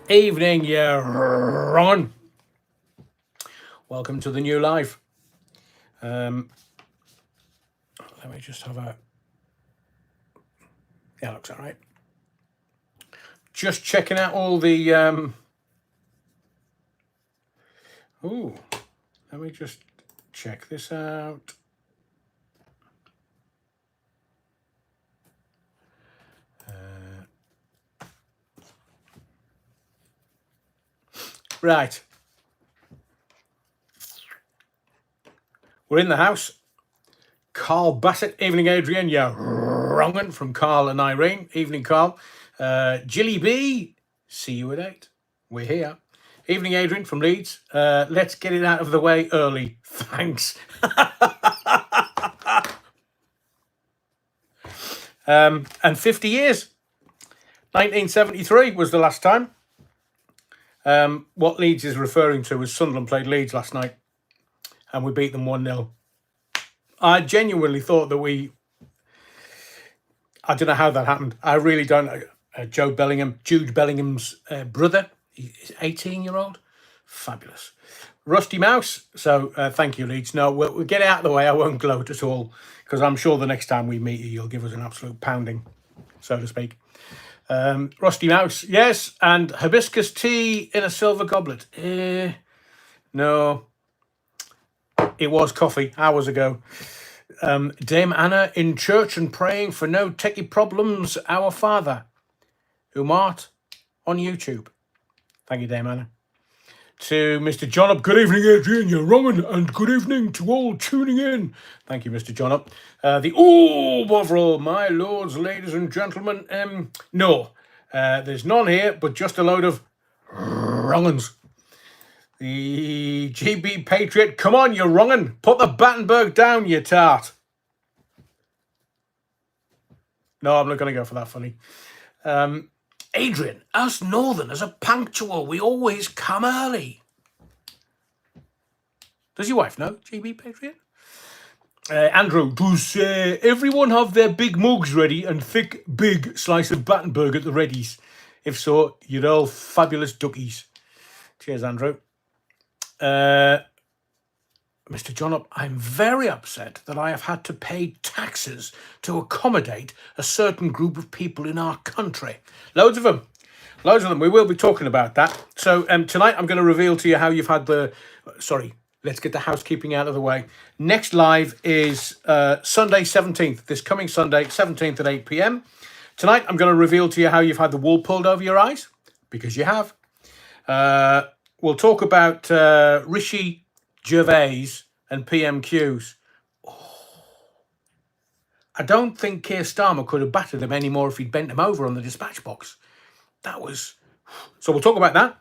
Evening, you wrong. Welcome to the new live. Let me just have a... Yeah, looks all right. Just checking out all the... Ooh, let me just check this out. Right. We're in the house. Carl Bassett. Evening, Adrian. Yeah, wrongin' from Carl and Irene. Evening, Carl. Jilly B. See you at 8. We're here. Evening, Adrian from Leeds. Let's get it out of the way early. Thanks. And 50 years. 1973 was the last time. What Leeds is referring to is Sunderland played Leeds last night and we beat them 1-0. I genuinely thought that I don't know how that happened. I really don't know. Jude Bellingham's brother, he's 18-year-old. Fabulous. Rusty Mouse. So thank you, Leeds. No, we'll get it out of the way. I won't gloat at all because I'm sure the next time we meet you, you'll give us an absolute pounding, so to speak. Rusty Mouse, yes, and hibiscus tea in a silver goblet. No, it was coffee hours ago. Dame Anna in church and praying for no techie problems. Our Father, whom art on YouTube. Thank you, Dame Anna. To Mr. John Up, good evening, Adrian, you're wrong, and good evening to all tuning in. Thank you, Mr. John Up. Bovril, my lords, ladies and gentlemen. No, there's none here, but just a load of wrong'uns. The GB Patriot, come on, you wrong'un. Put the Battenberg down, you tart. No, I'm not going to go for that funny. Adrian, us Northerners are punctual. We always come early. Does your wife know, GB Patriot? Andrew, does everyone have their big mugs ready and thick, big slice of Battenberg at the readies? If so, you're all fabulous duckies. Cheers, Andrew. Mr. John Up, I'm very upset that I have had to pay taxes to accommodate a certain group of people in our country. Loads of them. Loads of them. We will be talking about that. So tonight I'm going to reveal to you how you've had the... Sorry, let's get the housekeeping out of the way. Next live is Sunday 17th. This coming Sunday 17th at 8 p.m. Tonight I'm going to reveal to you how you've had the wool pulled over your eyes. Because you have. We'll talk about Rishi, Gervais and PMQs. I don't think Keir Starmer could have battered them anymore if he'd bent them over on the dispatch box. That was... So we'll talk about that.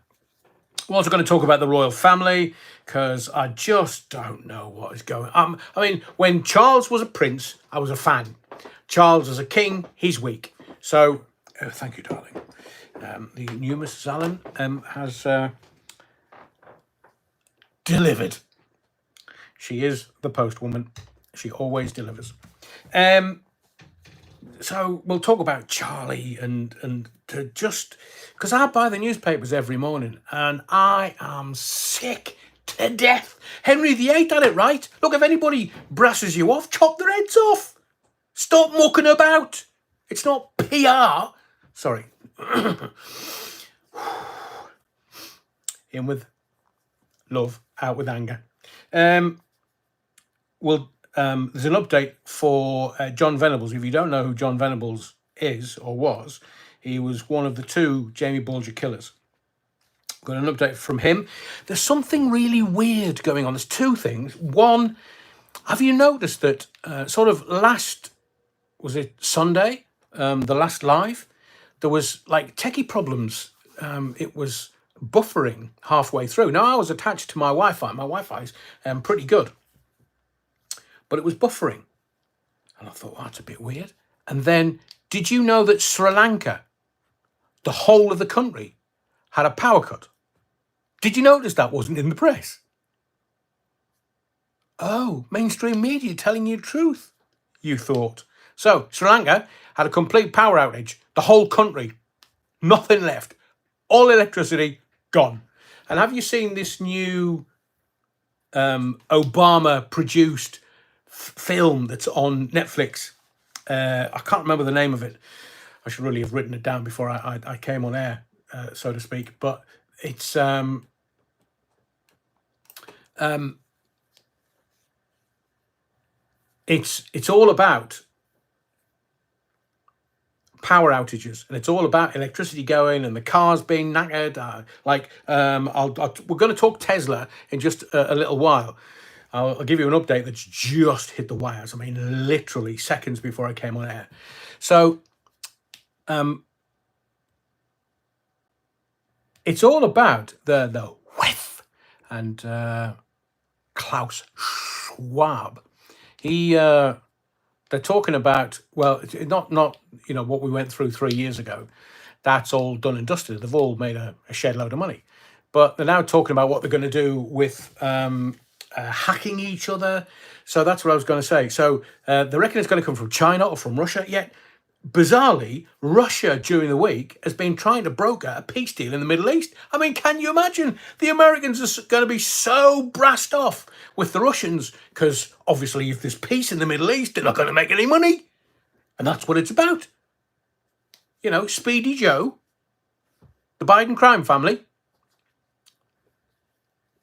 We're also going to talk about the royal family because I just don't know what is going on. I mean, when Charles was a prince, I was a fan. Charles as a king, he's weak. So, thank you, darling. The new Mrs. Allen has delivered. She is the postwoman. She always delivers. So we'll talk about Charlie and to just... Because I buy the newspapers every morning and I am sick to death. Henry VIII had it right. Look, if anybody brasses you off, chop their heads off. Stop mucking about. It's not PR. Sorry. In with love, out with anger. There's an update for John Venables. If you don't know who John Venables is or was, he was one of the 2 Jamie Bulger killers. Got an update from him. There's something really weird going on. There's 2 things. One, have you noticed that sort of last, was it Sunday, the last live, there was like techie problems. It was buffering halfway through. Now, I was attached to my Wi-Fi. My Wi-Fi's pretty good. But it was buffering. And I thought, well, that's a bit weird. And then, did you know that Sri Lanka, the whole of the country, had a power cut? Did you notice that wasn't in the press? Oh, mainstream media telling you the truth, you thought. So, Sri Lanka had a complete power outage. The whole country. Nothing left. All electricity gone. And have you seen this new Obama produced film that's on Netflix? I can't remember the name of it. I should really have written it down before I came on air, so to speak. But it's it's all about power outages, and it's all about electricity going and the cars being knackered. We're going to talk Tesla in just a little while. I'll give you an update that's just hit the wires. I mean, literally seconds before I came on air. So, it's all about the whiff and Klaus Schwab. They're talking about, well, it's not what we went through 3 years ago. That's all done and dusted. They've all made a shed load of money, but they're now talking about what they're going to do with hacking each other. So that's what I was going to say. So they reckon it's going to come from China or from Russia. Yet, bizarrely, Russia during the week has been trying to broker a peace deal in the Middle East. I mean, can you imagine? The Americans are going to be so brassed off with the Russians because obviously if there's peace in the Middle East, they're not going to make any money. And that's what it's about. Speedy Joe, the Biden crime family.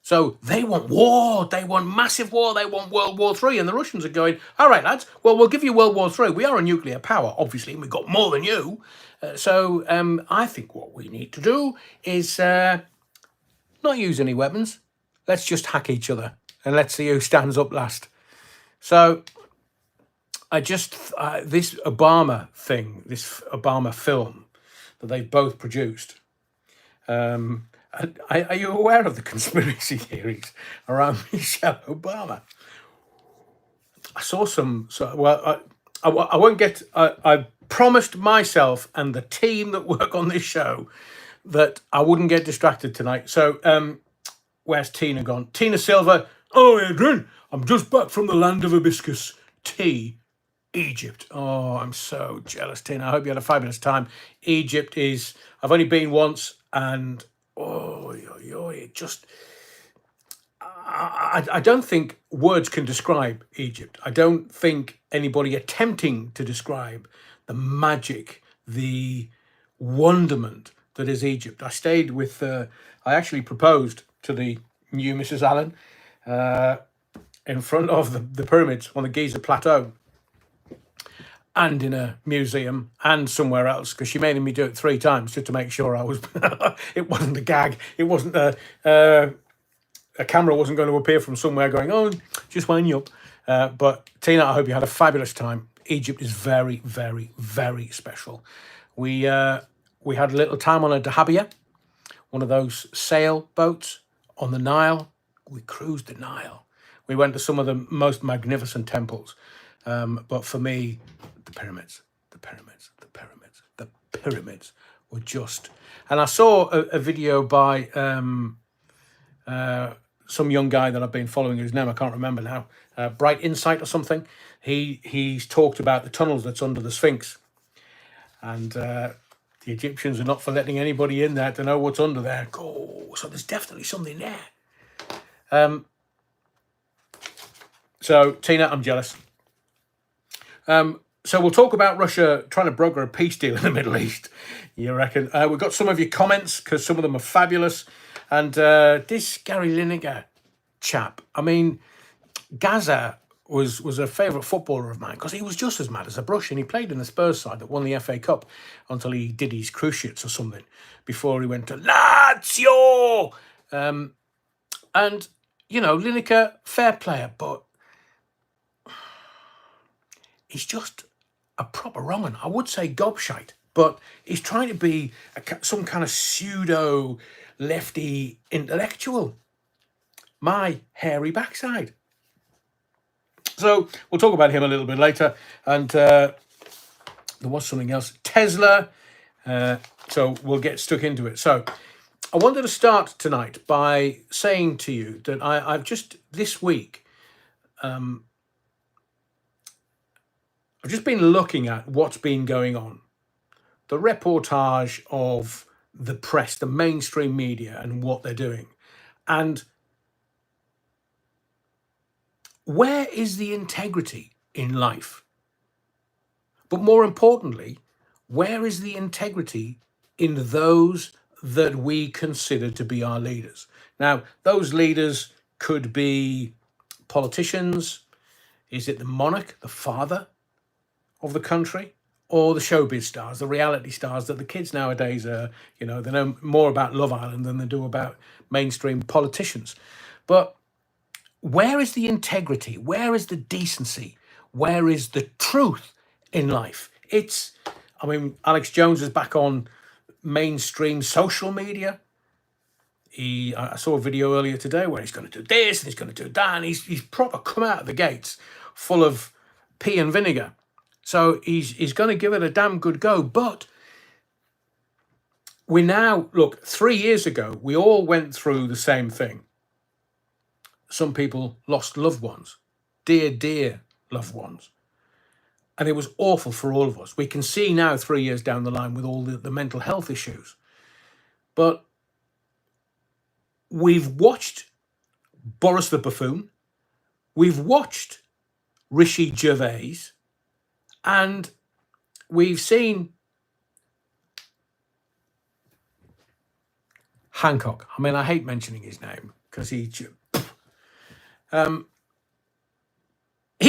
So they want war. They want massive war. They want World War III. And the Russians are going, all right, lads, well, we'll give you World War III. We are a nuclear power, obviously, and we've got more than you. So I think what we need to do is not use any weapons. Let's just hack each other and let's see who stands up last. So this Obama thing, this Obama film that they've both produced, are you aware of the conspiracy theories around Michelle Obama? I saw some. I won't get. I promised myself and the team that work on this show that I wouldn't get distracted tonight. So, where's Tina gone? Tina Silver. Oh, Adrian, I'm just back from the land of hibiscus tea, Egypt. Oh, I'm so jealous, Tina. I hope you had a fabulous time. Egypt is. I've only been once, and it just. I don't think words can describe Egypt. I don't think anybody attempting to describe the magic, the wonderment that is Egypt. I stayed with. I actually proposed to the new Mrs. Allen in front of the pyramids on the Giza Plateau, and in a museum and somewhere else, because she made me do it 3 times just to make sure I was. It wasn't a gag. It wasn't a camera wasn't going to appear from somewhere going, oh, just wind you up. But Tina, I hope you had a fabulous time. Egypt is very, very, very special. We had a little time on a dahabia, one of those sail boats on the Nile. We cruised the Nile. We went to some of the most magnificent temples. But for me, the pyramids were just... And I saw a video by some young guy that I've been following, whose name I can't remember now, Bright Insight or something. He's talked about the tunnels that's under the Sphinx. And the Egyptians are not for letting anybody in there to know what's under there. Oh, so there's definitely something there. So, Tina, I'm jealous. So we'll talk about Russia trying to broker a peace deal in the Middle East, you reckon? We've got some of your comments, because some of them are fabulous. And this Gary Lineker chap, I mean, Gaza was a favourite footballer of mine, because he was just as mad as a brush, and he played in the Spurs side that won the FA Cup until he did his cruciates or something before he went to Lazio. And, Lineker, fair player, but he's just a proper wrong. I would say gobshite, but he's trying to be some kind of pseudo lefty intellectual. My hairy backside. So we'll talk about him a little bit later. And there was something else. Tesla. So we'll get stuck into it. So I wanted to start tonight by saying to you that I've just this week, I've just been looking at what's been going on. The reportage of the press, the mainstream media, and what they're doing. And where is the integrity in life? But more importantly, where is the integrity in those that we consider to be our leaders? Now, those leaders could be politicians. Is it the monarch, the father of the country, or the showbiz stars, the reality stars that the kids nowadays are, they know more about Love Island than they do about mainstream politicians. But where is the integrity? Where is the decency? Where is the truth in life? Alex Jones is back on mainstream social media. I saw a video earlier today where he's going to do this and he's going to do that, and he's proper come out of the gates full of pea and vinegar. So he's going to give it a damn good go. But we now, look, 3 years ago, we all went through the same thing. Some people lost loved ones, dear loved ones. And it was awful for all of us. We can see now 3 years down the line with all the mental health issues. But we've watched Boris the Buffoon. We've watched Rishi Gervais. And we've seen Hancock. I hate mentioning his name because he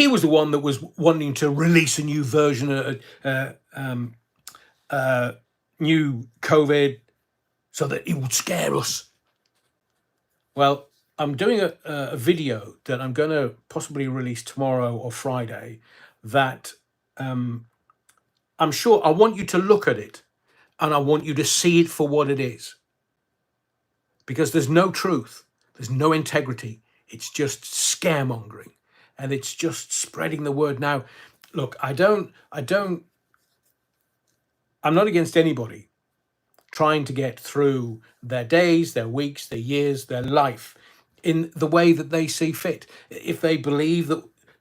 was the one that was wanting to release a new version, new COVID, so that it would scare us. Well, I'm doing a video that I'm going to possibly release tomorrow or Friday that I'm sure I want you to look at it and I want you to see it for what it is. Because there's no truth, there's no integrity. It's just scaremongering, and it's just spreading the word. Now, look, I'm not against anybody trying to get through their days, their weeks, their years, their life in the way that they see fit. If they believe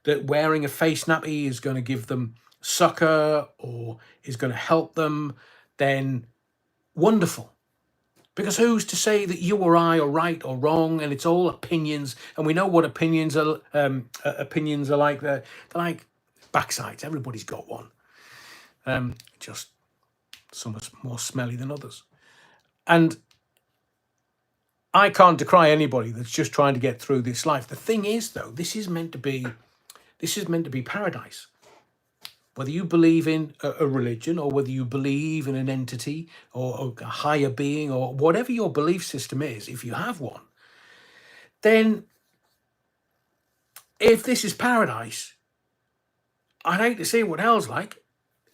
that wearing a face nappy is going to give them succor or is going to help them, then wonderful. Because who's to say that you or I are right or wrong? And it's all opinions, and we know what opinions are. Opinions are like. They're like backsides. Everybody's got one. Just some are more smelly than others. And I can't decry anybody that's just trying to get through this life. The thing is, though, this is meant to be paradise. Whether you believe in a religion or whether you believe in an entity or a higher being or whatever your belief system is, if you have one, then if this is paradise, I'd hate to see what hell's like.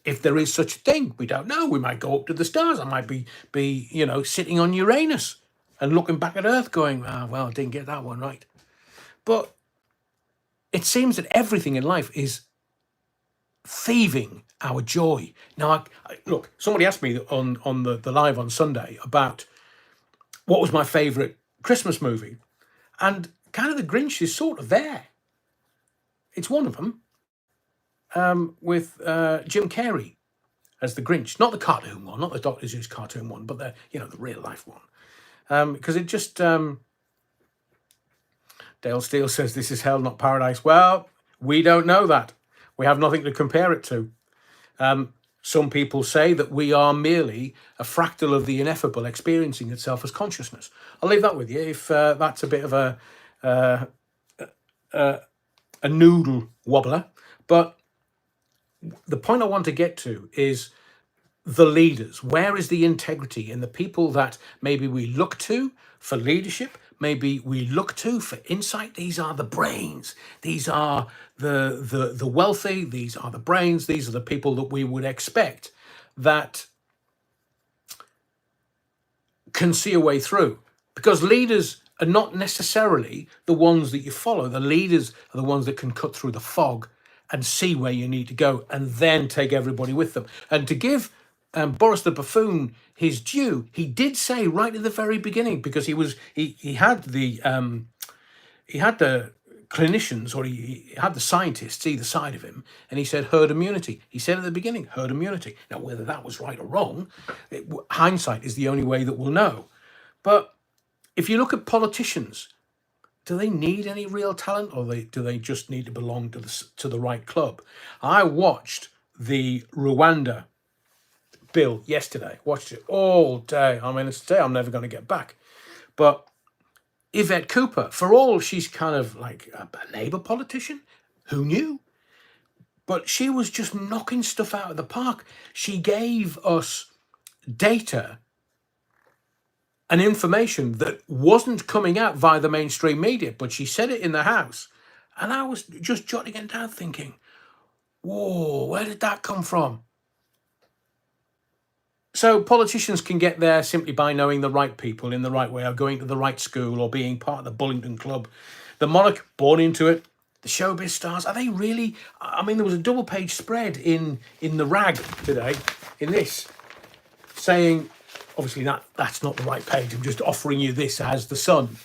If there is such a thing, we don't know. We might go up to the stars. I might be sitting on Uranus and looking back at Earth going, well, I didn't get that one right. But it seems that everything in life is thieving our joy. Now, look, somebody asked me on the live on Sunday about what was my favourite Christmas movie. And kind of The Grinch is sort of there. It's one of them, with Jim Carrey as the Grinch. Not the cartoon one, not the Doctor Who's cartoon one, but the real life one. Because it just... Dale Steele says this is hell, not paradise. Well, we don't know that. We have nothing to compare it to. Some people say that we are merely a fractal of the ineffable experiencing itself as consciousness. I'll leave that with you if that's a bit of a noodle wobbler. But the point I want to get to is the leaders. Where is the integrity in the people that maybe we look to for leadership? Maybe we look to for insight. These are the brains. These are the wealthy. These are the brains. These are the people that we would expect that can see a way through. Because leaders are not necessarily the ones that you follow. The leaders are the ones that can cut through the fog and see where you need to go and then take everybody with them. And to give Boris the Buffoon his due, he did say right at the very beginning, because he had the clinicians, or he had the scientists either side of him, and he said herd immunity. He said at the beginning, herd immunity. Now, whether that was right or wrong, hindsight is the only way that we'll know. But if you look at politicians, do they need any real talent, or do they just need to belong to the right club? I watched the Rwanda bill yesterday. Watched it all day. I mean, it's a day I'm never going to get back. But Yvette Cooper, for all she's kind of like a Labour politician, who knew? But she was just knocking stuff out of the park. She gave us data and information that wasn't coming out via the mainstream media, but she said it in the House. And I was just jotting it down thinking, whoa, where did that come from? So politicians can get there simply by knowing the right people in the right way, or going to the right school, or being part of the Bullingdon Club. The monarch, born into it. The showbiz stars, are they really? I mean, there was a double-page spread in the rag today, in this, saying, obviously that's not the right page, I'm just offering you this as the Sun,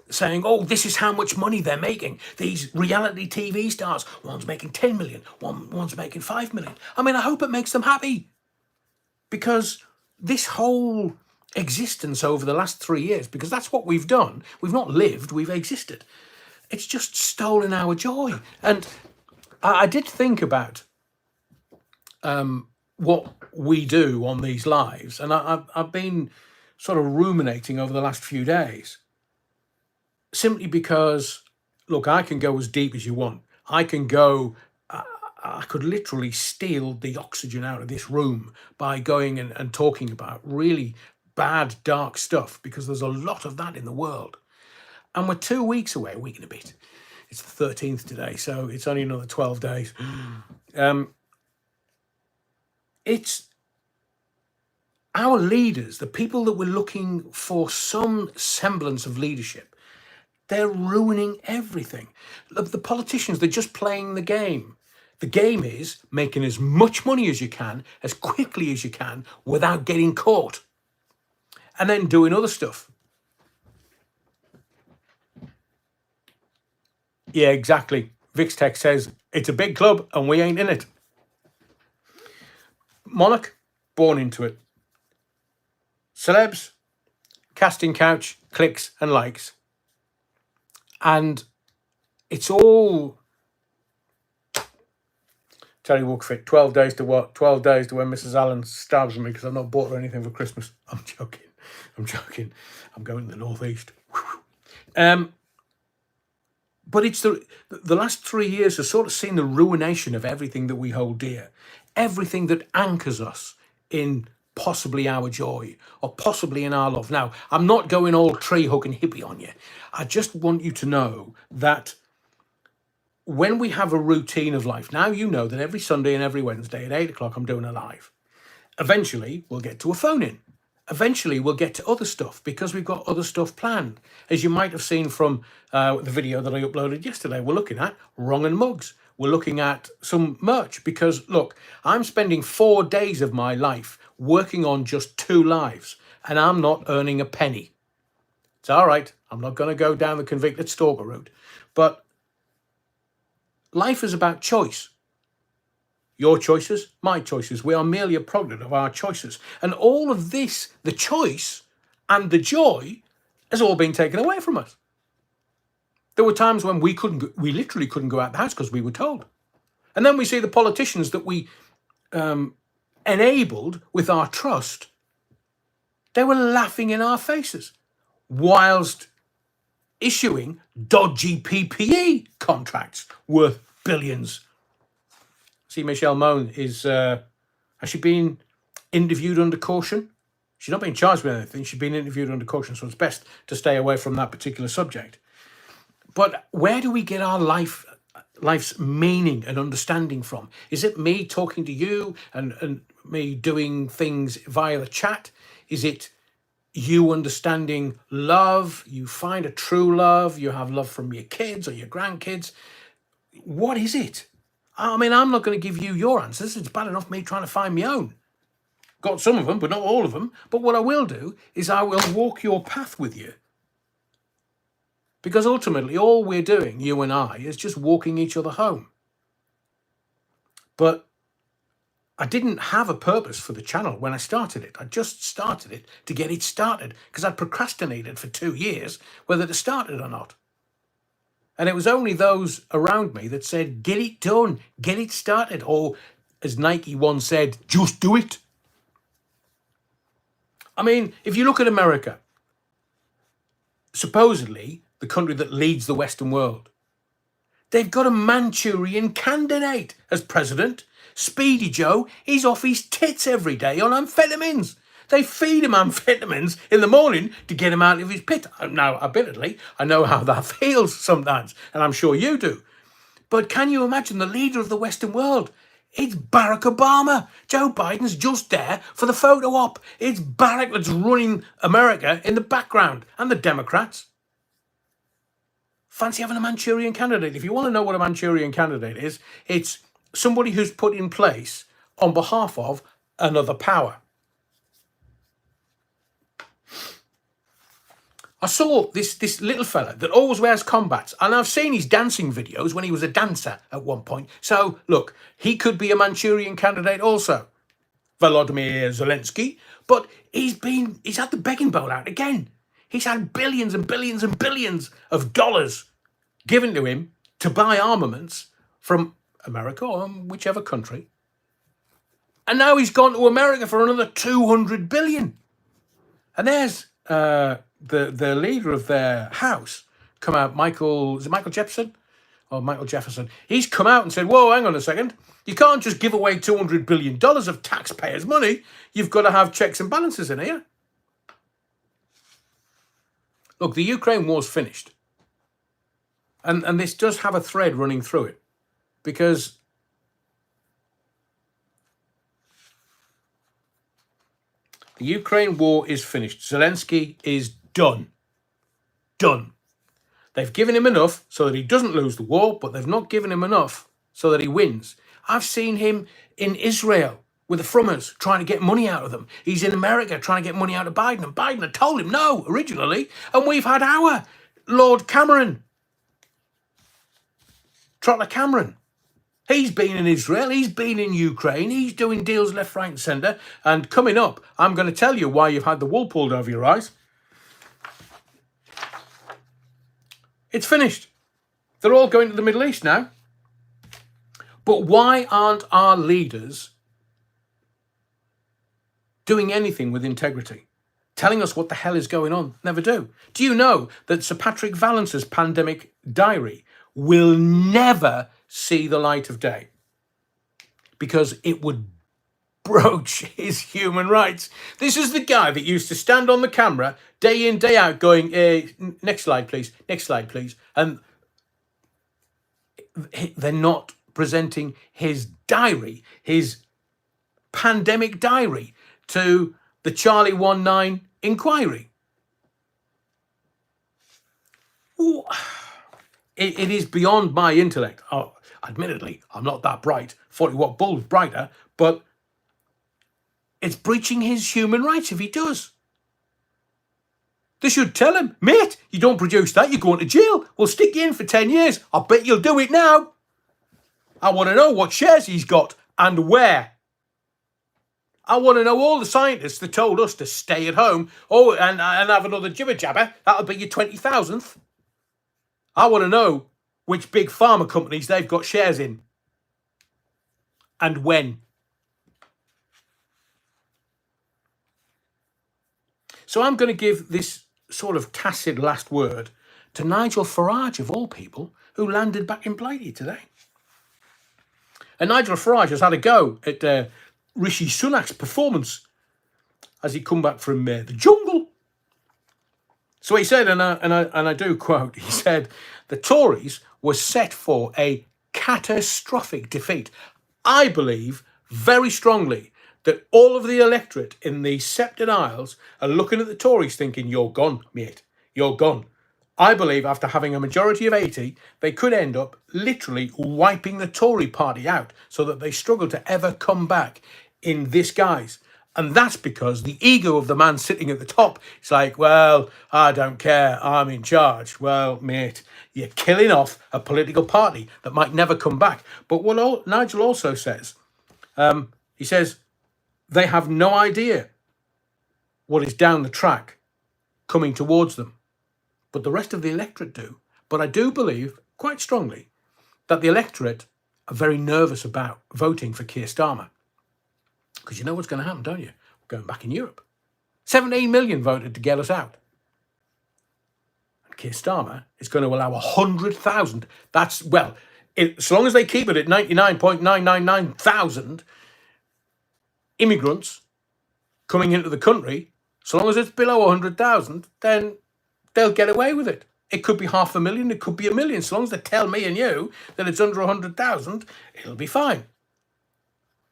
saying, oh, this is how much money they're making. These reality TV stars, one's making 10 million, one's making 5 million. I mean, I hope it makes them happy, because this whole existence over the last 3 years, because that's what we've done. We've not lived, we've existed. It's just stolen our joy. And I did think about what we do on these lives, and I've been sort of ruminating over the last few days. Simply because, look, I can go as deep as you want. I can go, I could literally steal the oxygen out of this room by going and talking about really bad, dark stuff, because there's a lot of that in the world. And we're 2 weeks away, a week and a bit. It's the 13th today, so it's only another 12 days. It's our leaders, the people that were looking for some semblance of leadership. They're ruining everything. The politicians, they're just playing the game. The game is making as much money as you can, as quickly as you can, without getting caught. And then doing other stuff. Yeah, exactly. Vixtech says, it's a big club and we ain't in it. Monarch, born into it. Celebs, casting couch, clicks and likes. And it's all, Terry Wookfit, 12 days to what? 12 days to when Mrs. Allen stabs me because I've not bought her anything for Christmas. I'm joking. I'm going to the northeast. But it's the last 3 years have sort of seen the ruination of everything that we hold dear. Everything that anchors us in possibly our joy, or possibly in our love. Now, I'm not going all tree hug and hippie on you. I just want you to know that when we have a routine of life, now you know that every Sunday and every Wednesday at 8 o'clock I'm doing a live. Eventually, we'll get to a phone-in. Eventually, we'll get to other stuff, because we've got other stuff planned. As you might have seen from the video that I uploaded yesterday, we're looking at Wrong and Mugs. We're looking at some merch, because, look, I'm spending 4 days of my life working on just 2 lives, and I'm not earning a penny. It's all right. I'm not going to go down the convicted stalker route. But life is about choice. Your choices, my choices. We are merely a product of our choices. And all of this, the choice and the joy, has all been taken away from us. There were times when we literally couldn't go out the house because we were told. And then we see the politicians that we enabled with our trust. They were laughing in our faces whilst issuing dodgy PPE contracts worth billions. See, Michelle Moan has she been interviewed under caution? She's not being charged with anything. She's been interviewed under caution, so it's best to stay away from that particular subject. But where do we get our life's meaning and understanding from? Is it me talking to you and me doing things via the chat? Is it you understanding love? You find a true love. You have love from your kids or your grandkids. What is it? I mean, I'm not going to give you your answers. It's bad enough me trying to find my own. Got some of them, but not all of them. But what I will do is I will walk your path with you. Because ultimately, all we're doing, you and I, is just walking each other home. But I didn't have a purpose for the channel when I started it. I just started it to get it started because I'd procrastinated for 2 years whether to start it or not. And it was only those around me that said, get it done, get it started. Or as Nike once said, just do it. I mean, if you look at America, supposedly the country that leads the Western world, they've got a Manchurian candidate as president. Speedy Joe, he's off his tits every day on amphetamines. They feed him amphetamines in the morning to get him out of his pit. Now, admittedly, I know how that feels sometimes, and I'm sure you do. But can you imagine the leader of the Western world? It's Barack Obama. Joe Biden's just there for the photo op. It's Barack that's running America in the background, and the Democrats. Fancy having a Manchurian candidate. If you want to know what a Manchurian candidate is, it's somebody who's put in place on behalf of another power. I saw this little fella that always wears combats, and I've seen his dancing videos when he was a dancer at one point. So, look, he could be a Manchurian candidate also. Volodymyr Zelensky. But he's had the begging bowl out again. He's had billions and billions and billions of dollars given to him to buy armaments from America or whichever country. And now he's gone to America for another 200 billion. And there's the leader of their house come out, Michael Jefferson? Or Michael Jefferson. He's come out and said, whoa, hang on a second. You can't just give away $200 billion of taxpayers' money. You've got to have checks and balances in here. Look, the Ukraine war's finished. And this does have a thread running through it. Because the Ukraine war is finished. Zelensky is done. Done. They've given him enough so that he doesn't lose the war, but they've not given him enough so that he wins. I've seen him in Israel with the Frummers trying to get money out of them. He's in America trying to get money out of Biden, and Biden had told him no originally. And we've had our Lord Cameron, Trotter Cameron. He's been in Israel, he's been in Ukraine, he's doing deals left, right and centre. And coming up, I'm going to tell you why you've had the wool pulled over your eyes. It's finished. They're all going to the Middle East now. But why aren't our leaders doing anything with integrity? Telling us what the hell is going on? Never do. Do you know that Sir Patrick Valance's pandemic diary will never see the light of day? Because it would broach his human rights. This is the guy that used to stand on the camera day in, day out going, next slide, please, next slide, please. And they're not presenting his diary, his pandemic diary, to the Charlie 19 inquiry. Ooh, it is beyond my intellect. Oh, admittedly, I'm not that bright. 40-watt bulb's brighter, but it's breaching his human rights if he does. They should tell him, mate, you don't produce that, you're going to jail. We'll stick you in for 10 years. I bet you'll do it now. I want to know what shares he's got and where. I want to know all the scientists that told us to stay at home. Oh, and have another jibber jabber. That'll be your 20,000th. I want to know which big pharma companies they've got shares in. And when. So I'm going to give this sort of tacit last word to Nigel Farage, of all people, who landed back in Blighty today. And Nigel Farage has had a go at Rishi Sunak's performance as he come back from the jungle. So he said, and I do quote, he said, the Tories were set for a catastrophic defeat. I believe very strongly that all of the electorate in the Sceptred Isles are looking at the Tories thinking, you're gone, mate, you're gone. I believe after having a majority of 80, they could end up literally wiping the Tory party out so that they struggle to ever come back in this guise. And that's because the ego of the man sitting at the top, it's like, well, I don't care, I'm in charge. Well, mate, you're killing off a political party that might never come back. But what Nigel also says, he says, they have no idea what is down the track coming towards them. But the rest of the electorate do. But I do believe, quite strongly, that the electorate are very nervous about voting for Keir Starmer. Because you know what's going to happen, don't you? We're going back in Europe. 17 million voted to get us out. And Keir Starmer is going to allow 100,000. That's, well, so long as they keep it at 99.999 thousand immigrants coming into the country, so long as it's below 100,000, then they'll get away with it. It could be 500,000, it could be 1 million. So long as they tell me and you that it's under 100,000, it'll be fine.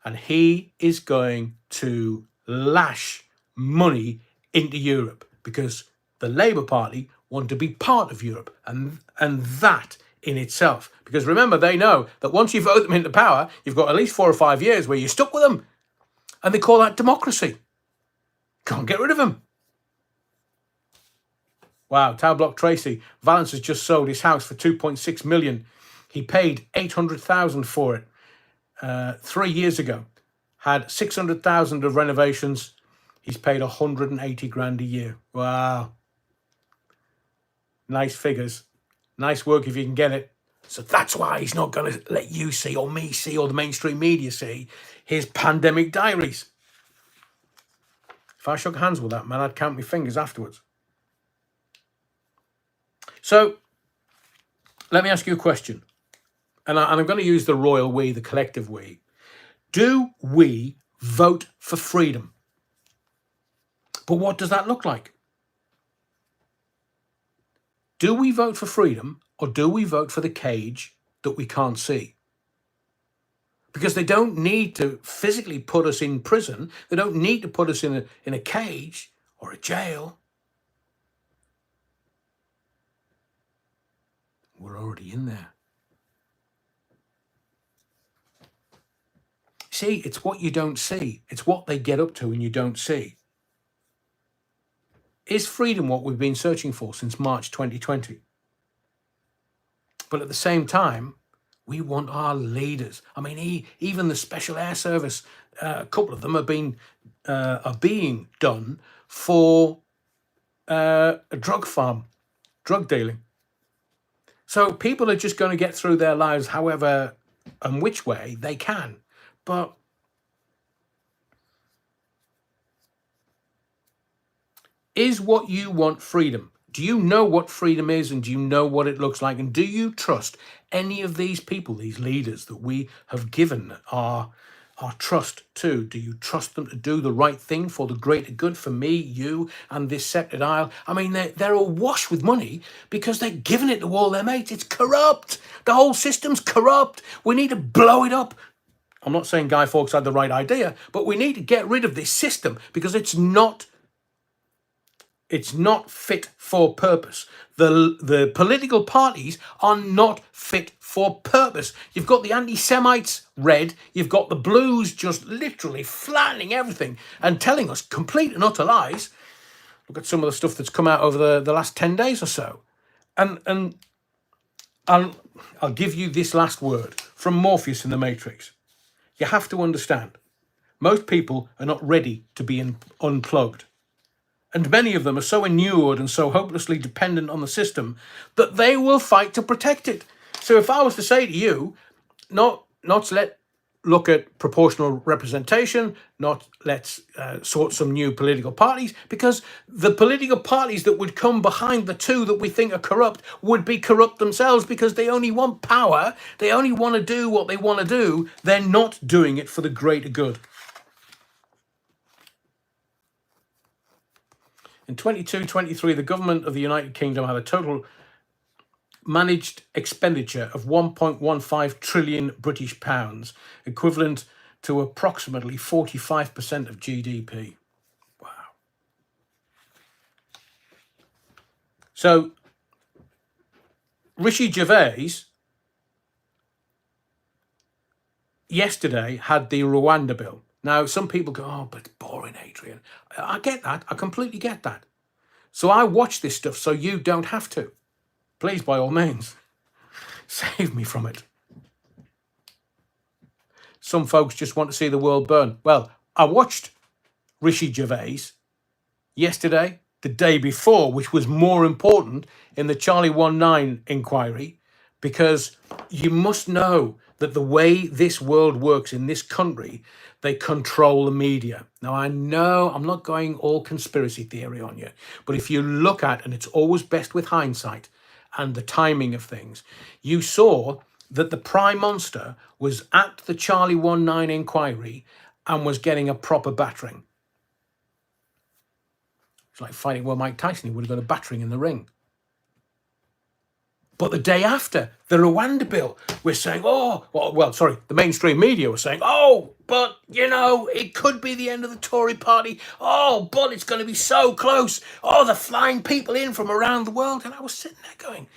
And he is going to lash money into Europe because the Labour Party want to be part of Europe. And that in itself, because remember, they know that once you vote them into power, you've got at least 4 or 5 years where you're stuck with them. And they call that democracy. Can't get rid of them. Wow, Tower Block Tracy. Valence has just sold his house for 2.6 million. He paid 800,000 for it 3 years ago. Had 600,000 of renovations. He's paid 180 grand a year. Wow. Nice figures. Nice work if you can get it. So that's why he's not going to let you see, or me see, or the mainstream media see his pandemic diaries. If I shook hands with that man, I'd count my fingers afterwards. So, let me ask you a question. And I'm going to use the royal we, the collective we. Do we vote for freedom? But what does that look like? Do we vote for freedom, or do we vote for the cage that we can't see? Because they don't need to physically put us in prison. They don't need to put us in a cage or a jail. We're already in there. See, it's what you don't see. It's what they get up to and you don't see. Is freedom what we've been searching for since March 2020? But at the same time, we want our leaders. I mean, even the Special Air Service, a couple of them are being done for a drug farm, drug dealing. So people are just going to get through their lives however and which way they can. But is what you want freedom? Do you know what freedom is, and do you know what it looks like? And do you trust any of these people, these leaders that we have given our trust to? Do you trust them to do the right thing for the greater good for me, you, and this sceptred isle? I mean, they're awash with money because they're giving it to all their mates. It's corrupt. The whole system's corrupt. We need to blow it up. I'm not saying Guy Fawkes had the right idea, but we need to get rid of this system because it's not fit for purpose. The political parties are not fit for purpose. You've got the anti-Semites red, you've got the blues just literally flattening everything and telling us complete and utter lies. Look at some of the stuff that's come out over the last 10 days or so. And I'll give you this last word from Morpheus in the Matrix. You have to understand, most people are not ready to be unplugged. And many of them are so inured and so hopelessly dependent on the system that they will fight to protect it. So if I was to say to you, not look at proportional representation, let's sort some new political parties, because the political parties that would come behind the two that we think are corrupt would be corrupt themselves because they only want power. They only want to do what they want to do. They're not doing it for the greater good. In 22-23, the government of the United Kingdom had a total managed expenditure of 1.15 trillion British pounds, equivalent to approximately 45% of GDP. Wow. So, Rishi Gervais yesterday had the Rwanda bill. Now, some people go, oh, but it's boring, Adrian. I get that. I completely get that. So I watch this stuff so you don't have to. Please, by all means, save me from it. Some folks just want to see the world burn. Well, I watched Rishi Gervais yesterday, the day before, which was more important in the Charlie 19 inquiry, because you must know that the way this world works in this country, they control the media. Now, I know I'm not going all conspiracy theory on you, but if you look at, and it's always best with hindsight and the timing of things, you saw that the prime monster was at the Charlie 19 inquiry and was getting a proper battering. It's like fighting with Mike Tyson. He would have got a battering in the ring. But the day after, the Rwanda bill, we're saying, the mainstream media was saying, but, it could be the end of the Tory party. Oh, but it's going to be so close. Oh, they're flying people in from around the world. And I was sitting there going,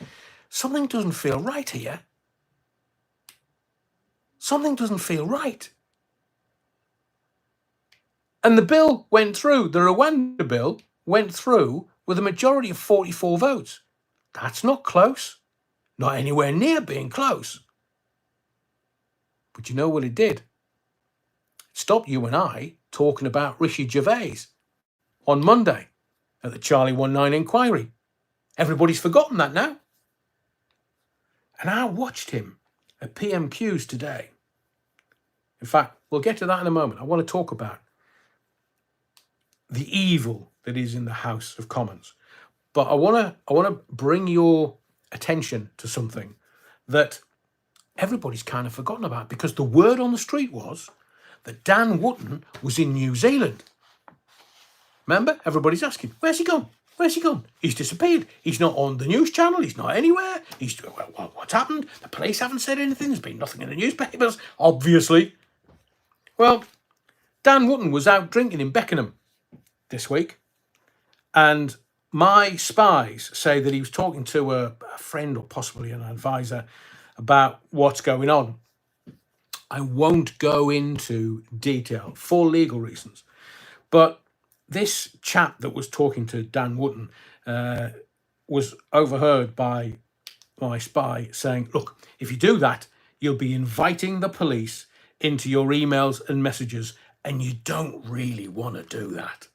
something doesn't feel right here. Something doesn't feel right. And the bill went through, the Rwanda bill went through with a majority of 44 votes. That's not close. Not anywhere near being close. But you know what it did? It stopped you and I talking about Rishi Gervais on Monday at the Charlie 19 inquiry. Everybody's forgotten that now. And I watched him at PMQs today. In fact, we'll get to that in a moment. I want to talk about the evil that is in the House of Commons. But I want to bring your attention to something that everybody's kind of forgotten about, because the word on the street was that Dan Wootton was in New Zealand. Remember? Everybody's asking, where's he gone? Where's he gone? He's disappeared. He's not on the news channel. He's not anywhere. What's happened? The police haven't said anything. There's been nothing in the newspapers, obviously. Well, Dan Wootton was out drinking in Beckenham this week, and my spies say that he was talking to a friend or possibly an advisor about what's going on. I won't go into detail for legal reasons, but this chap that was talking to Dan Wootton was overheard by my spy saying, look, if you do that, you'll be inviting the police into your emails and messages, and you don't really want to do that.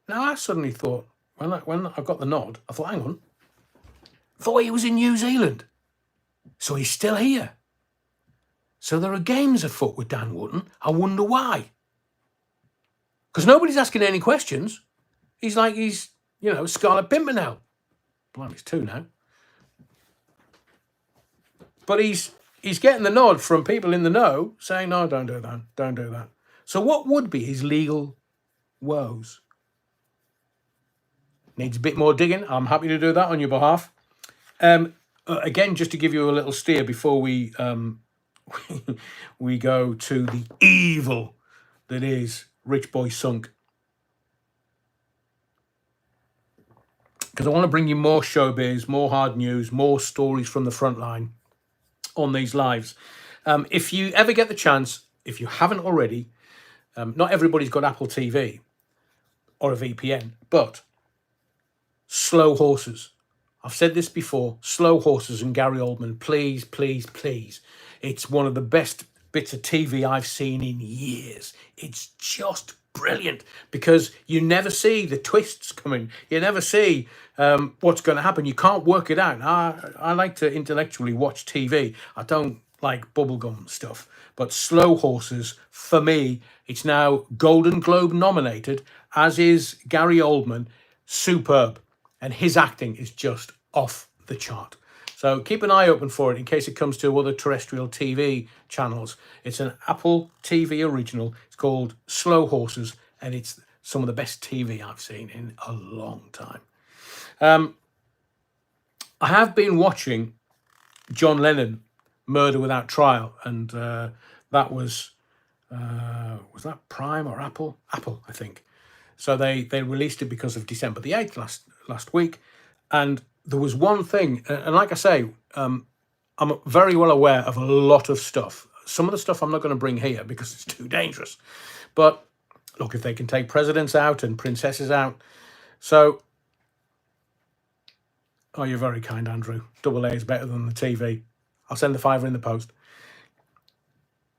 Now, I suddenly thought, when I got the nod, I thought, hang on. I thought he was in New Zealand. So he's still here. So there are games afoot with Dan Wootton. I wonder why. Because nobody's asking any questions. He's like he's Scarlet Pimpernel. Blimey, it's 2 now. But he's getting the nod from people in the know saying, no, don't do that. Don't do that. So what would be his legal woes? Needs a bit more digging. I'm happy to do that on your behalf. Again, just to give you a little steer before we we go to the evil that is Richboy Sunk. Because I want to bring you more showbiz, more hard news, more stories from the front line on these lives. If you ever get the chance, if you haven't already, not everybody's got Apple TV or a VPN, but Slow Horses. I've said this before, Slow Horses and Gary Oldman, please, please, please. It's one of the best bits of TV I've seen in years. It's just brilliant because you never see the twists coming. You never see what's going to happen. You can't work it out. I like to intellectually watch TV. I don't like bubblegum stuff. But Slow Horses, for me, it's now Golden Globe nominated, as is Gary Oldman. Superb. And his acting is just off the chart. So keep an eye open for it in case it comes to other terrestrial TV channels. It's an Apple TV original. It's called Slow Horses, and it's some of the best TV I've seen in a long time. I have been watching John Lennon, Murder Without Trial, and that was that Prime or Apple? Apple, I think. So they released it because of December the 8th last week. And there was one thing, and like I say, I'm very well aware of a lot of stuff. some of the stuff I'm not going to bring here because it's too dangerous. But look, if they can take presidents out and princesses out. So, oh, you're very kind, Andrew. Double A is better than the TV. I'll send the £5 in the post.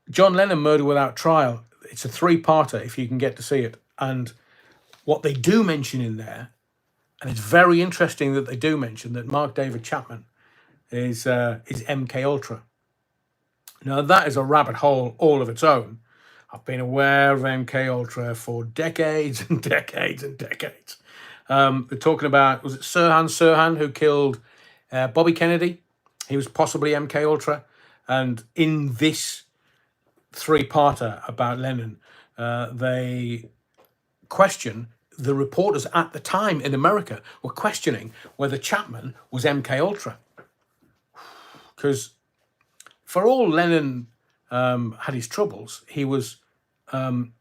John Lennon, Murder Without Trial. It's a 3-parter if you can get to see it. And what they do mention in there, and it's very interesting that they do mention that Mark David Chapman is MK Ultra. Now that is a rabbit hole all of its own. I've been aware of MK Ultra for decades and decades and decades. They're talking about, was it Sirhan who killed Bobby Kennedy? He was possibly MK Ultra. And in this 3-parter about Lennon, they question, the reporters at the time in America were questioning whether Chapman was MK Ultra. Because for all Lennon had his troubles, he was Terry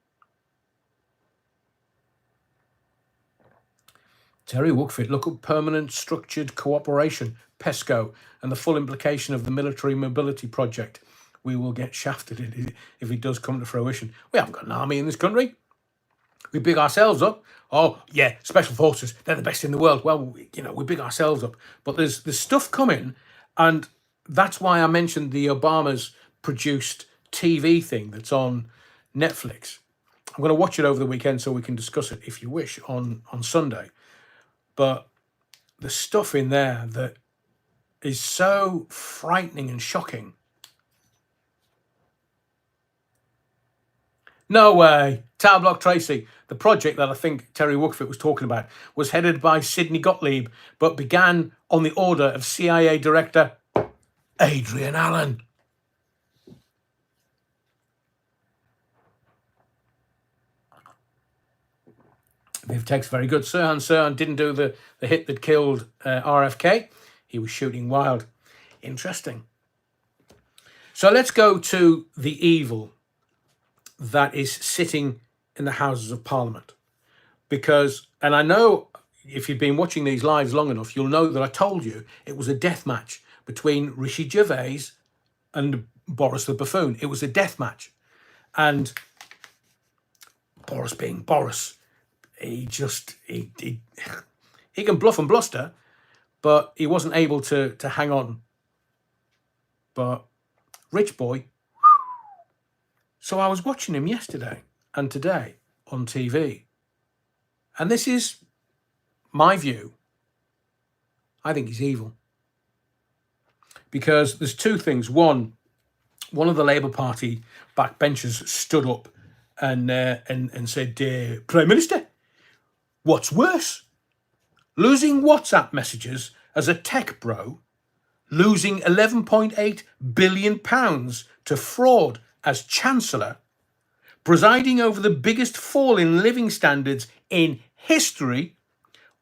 Wookford, look up permanent structured cooperation, PESCO, and the full implication of the military mobility project. We will get shafted if it does come to fruition. We haven't got an army in this country. We big ourselves up. Oh, yeah, special forces, they're the best in the world. Well, you know, we big ourselves up. But there's stuff coming, and that's why I mentioned the Obamas produced TV thing that's on Netflix. I'm going to watch it over the weekend so we can discuss it, if you wish, on Sunday. But the stuff in there that is so frightening and shocking. No way. Tower Block Tracy. The project that I think Terry Wookford was talking about was headed by Sidney Gottlieb, but began on the order of CIA Director Adrian Allen. Viv text, very good. Sirhan didn't do the hit that killed RFK. He was shooting wild. Interesting. So let's go to the evil that is sitting in the Houses of Parliament. Because, and I know if you've been watching these lives long enough, you'll know that I told you it was a death match between Rishi Gervais and Boris the buffoon. It was a death match. And Boris being Boris, he can bluff and bluster, but he wasn't able to hang on. But Richboy. So I was watching him yesterday and today on TV. And this is my view. I think he's evil. Because there's two things. One of the Labour Party backbenchers stood up and said, Prime Minister, what's worse? Losing WhatsApp messages as a tech bro, losing £11.8 billion to fraud as Chancellor, presiding over the biggest fall in living standards in history,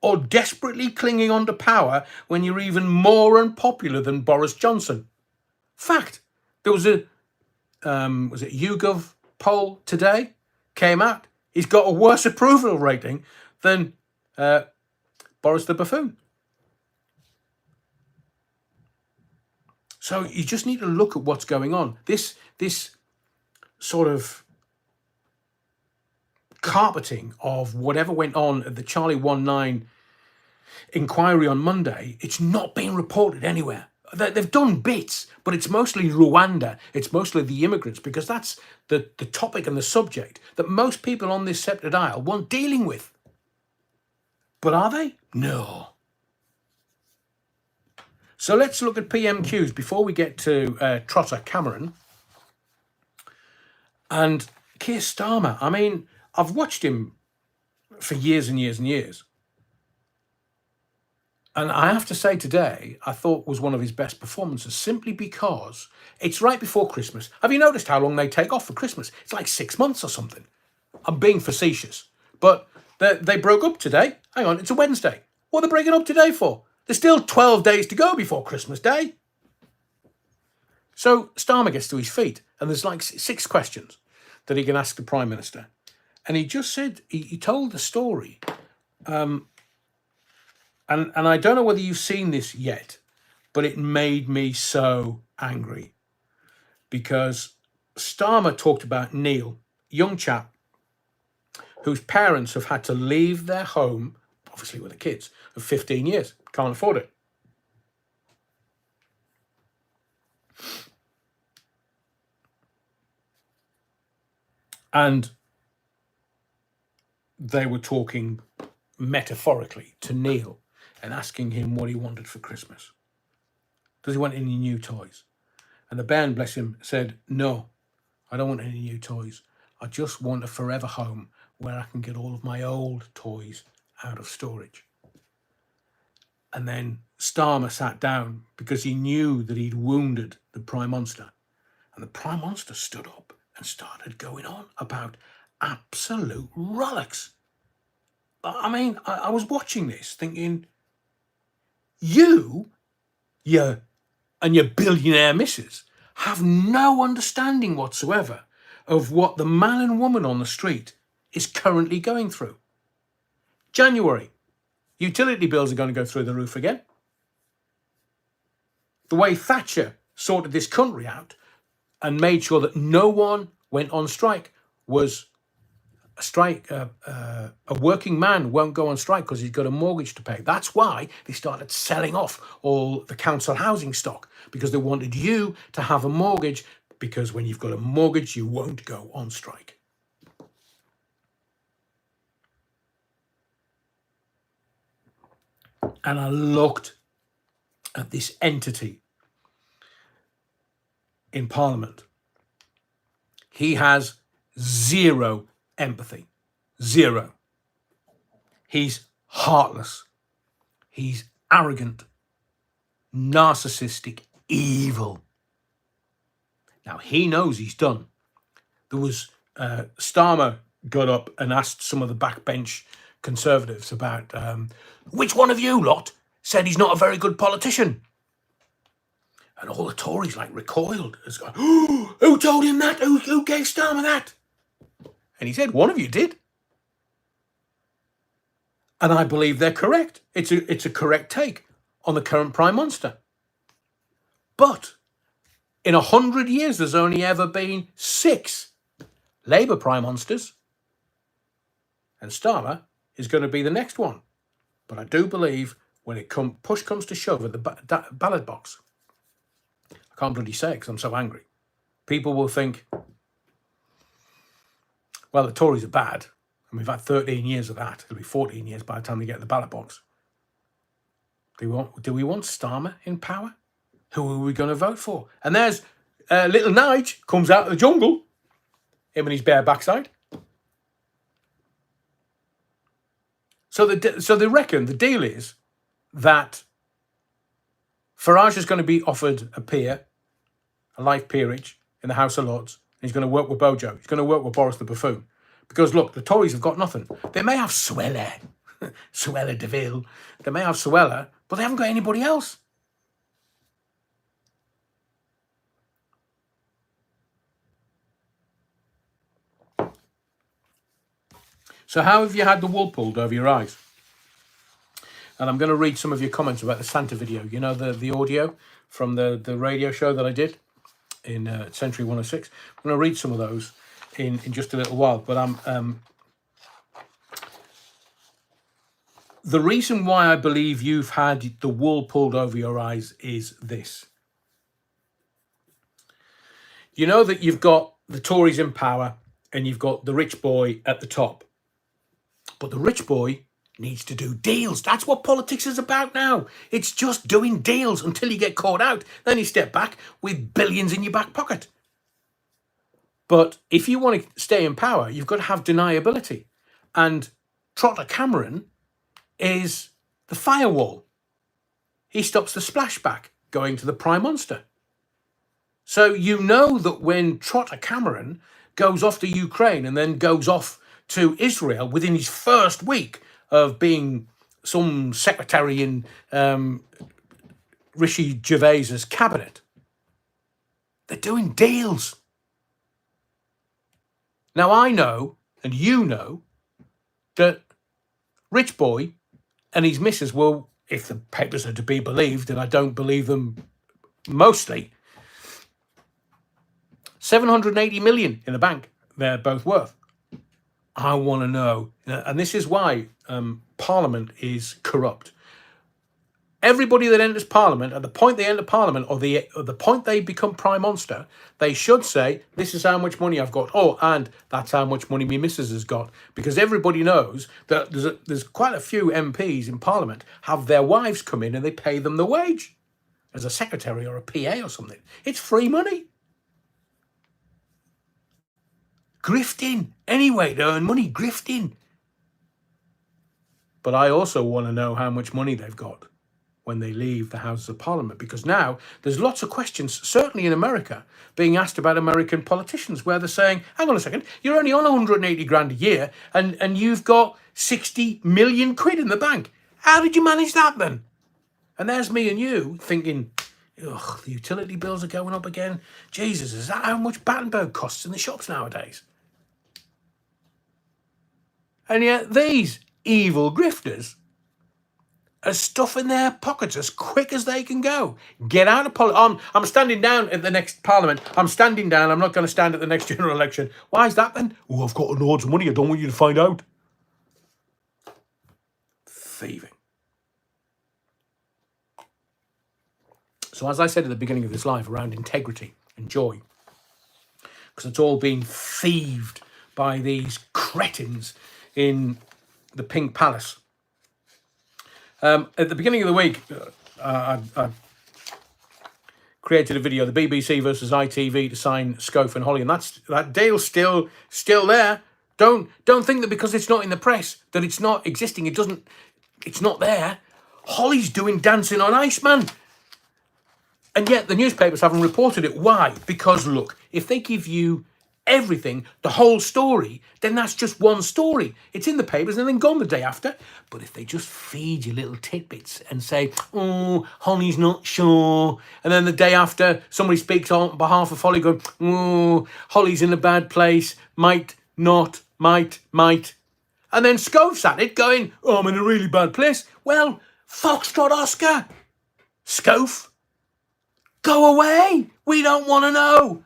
or desperately clinging on to power when you're even more unpopular than Boris Johnson. Fact, there was a, was it YouGov poll today, came out, he's got a worse approval rating than Boris the buffoon. So you just need to look at what's going on. This sort of carpeting of whatever went on at the Charlie 19 inquiry on Monday, it's not being reported anywhere. They've done bits, but it's mostly Rwanda. It's mostly the immigrants, because that's the topic and the subject that most people on this sceptred aisle weren't dealing with. But are they? No. So let's look at PMQs before we get to Trotter Cameron. And Keir Starmer, I mean, I've watched him for years and years and years. And I have to say today, I thought was one of his best performances, simply because it's right before Christmas. Have you noticed how long they take off for Christmas? It's like 6 months or something. I'm being facetious. But they broke up today. Hang on, it's a Wednesday. What are they breaking up today for? There's still 12 days to go before Christmas Day. So Starmer gets to his feet, and there's like 6 questions that he can ask the Prime Minister. And he just said, he told the story. And I don't know whether you've seen this yet, but it made me so angry. Because Starmer talked about Neil, young chap whose parents have had to leave their home, obviously with the kids, of 15 years. Can't afford it. And they were talking metaphorically to Neil and asking him what he wanted for Christmas. Does he want any new toys? And the bairn, bless him, said, no, I don't want any new toys. I just want a forever home where I can get all of my old toys out of storage. And then Starmer sat down because he knew that he'd wounded the Prime Minister. And the Prime Minister stood up and started going on about absolute rollicks. I mean, I was watching this thinking, you and your billionaire missus have no understanding whatsoever of what the man and woman on the street is currently going through. January, utility bills are going to go through the roof again. The way Thatcher sorted this country out and made sure that no one went on strike was a strike. A working man won't go on strike because he's got a mortgage to pay. That's why they started selling off all the council housing stock, because they wanted you to have a mortgage, because when you've got a mortgage, you won't go on strike. And I looked at this entity in Parliament. He has zero empathy. Zero. He's heartless. He's arrogant, narcissistic, evil. Now, he knows he's done. There was Starmer got up and asked some of the backbench Conservatives about which one of you lot said he's not a very good politician. And all the Tories recoiled. It's going, oh, who told him that? Who gave Starmer that? And he said, one of you did. And I believe they're correct. It's a correct take on the current Prime Minister. But in 100 years, there's only ever been 6 Labour Prime Ministers. And Starmer is going to be the next one. But I do believe when push comes to shove at the ballot box, I can't bloody say it because I'm so angry, people will think, well, the Tories are bad, and we've had 13 years of that. It'll be 14 years by the time we get the ballot box. Do we want Starmer in power? Who are we going to vote for? And there's little Nige comes out of the jungle, him and his bare backside. So they reckon the deal is that Farage is going to be offered a life peerage in the House of Lords. He's going to work with Bojo. He's going to work with Boris the buffoon. Because, look, the Tories have got nothing. They may have Suella, Suella de Ville. They may have Suella, but they haven't got anybody else. So how have you had the wool pulled over your eyes? And I'm going to read some of your comments about the Santa video. You know, the audio from the radio show that I did in Century 106. I'm going to read some of those in just a little while. But the reason why I believe you've had the wool pulled over your eyes is this. You know that you've got the Tories in power and you've got the rich boy at the top. But the rich boy needs to do deals. That's what politics is about now. It's just doing deals until you get caught out. Then you step back with billions in your back pocket. But if you want to stay in power, you've got to have deniability. And Trotter Cameron is the firewall. He stops the splashback going to the Prime Minister. So you know that when Trotter Cameron goes off to Ukraine and then goes off to Israel within his first week of being some secretary in Rishi Gervais's cabinet, they're doing deals. Now I know, and you know, that Richboy and his missus will, if the papers are to be believed, and I don't believe them mostly, 780 million in the bank they're both worth. I want to know, and this is why Parliament is corrupt. Everybody that enters Parliament, at the point they enter Parliament, or the point they become Prime Minister, they should say, this is how much money I've got. Oh, and that's how much money me missus has got. Because everybody knows that there's quite a few MPs in Parliament have their wives come in and they pay them the wage as a secretary or a PA or something. It's free money. Grifting. Anyway, to earn money, grifting. But I also want to know how much money they've got when they leave the Houses of Parliament, because now there's lots of questions, certainly in America, being asked about American politicians, where they're saying, hang on a second, you're only on 180 grand a year and you've got 60 million quid in the bank. How did you manage that then? And there's me and you thinking, ugh, the utility bills are going up again. Jesus, is that how much Battenberg costs in the shops nowadays? And yet these evil grifters are stuffing their pockets as quick as they can go. Get out of politics. I'm standing down at the next Parliament. I'm standing down. I'm not going to stand at the next general election. Why is that then? Oh, I've got loads of money. I don't want you to find out. Thieving. So as I said at the beginning of this live around integrity and joy, because it's all been thieved by these cretins in the Pink Palace. At the beginning of the week, I created a video, the BBC versus ITV to sign Scove and Holly, and that deal's still there. Don't think that because it's not in the press that it's not existing. It's not there. Holly's doing Dancing on Ice, man. And yet the newspapers haven't reported it. Why? Because look, if they give you everything, the whole story, then that's just one story. It's in the papers and then gone the day after. But if they just feed you little tidbits and say, oh, Holly's not sure, and then the day after somebody speaks on behalf of Holly going, oh, Holly's in a bad place, might, not, might, and then Scove's at it going, oh, I'm in a really bad place. Well, Foxtrot Oscar, Scove, go away. We don't want to know.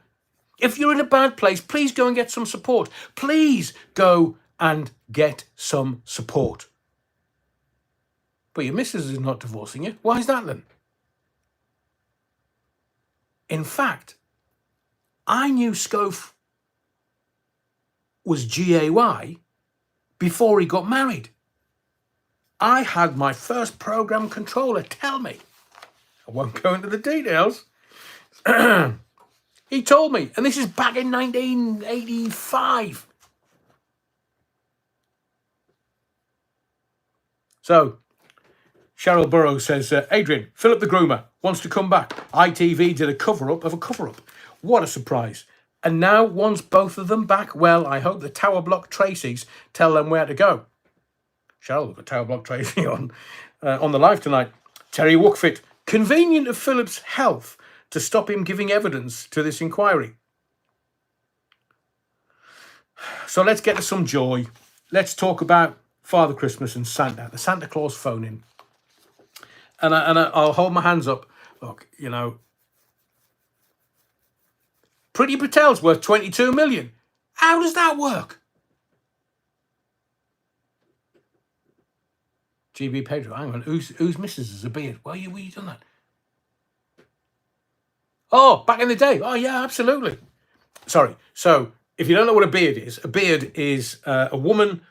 If you're in a bad place, please go and get some support. Please go and get some support. But your missus is not divorcing you. Why is that then? In fact, I knew Scove was GAY before he got married. I had my first program controller tell me. I won't go into the details. He told me, and this is back in 1985. So, Cheryl Burrows says, Adrian, Philip the Groomer wants to come back. ITV did a cover-up of a cover-up. What a surprise. And now wants both of them back. Well, I hope the Tower Block Tracy's tell them where to go. Cheryl, we've got Tower Block Tracy on the live tonight. Terry Wookfit, convenient of Philip's health to stop him giving evidence to this inquiry. So let's get to some joy. Let's talk about Father Christmas and Santa, the Santa Claus phone-in. And I'll hold my hands up. Look, you know, Priti Patel's worth 22 million. How does that work? GB Pedro, hang on, whose missus is a beard? Why you done that? Oh, back in the day. Oh, yeah, absolutely. Sorry. So, if you don't know what a beard is a woman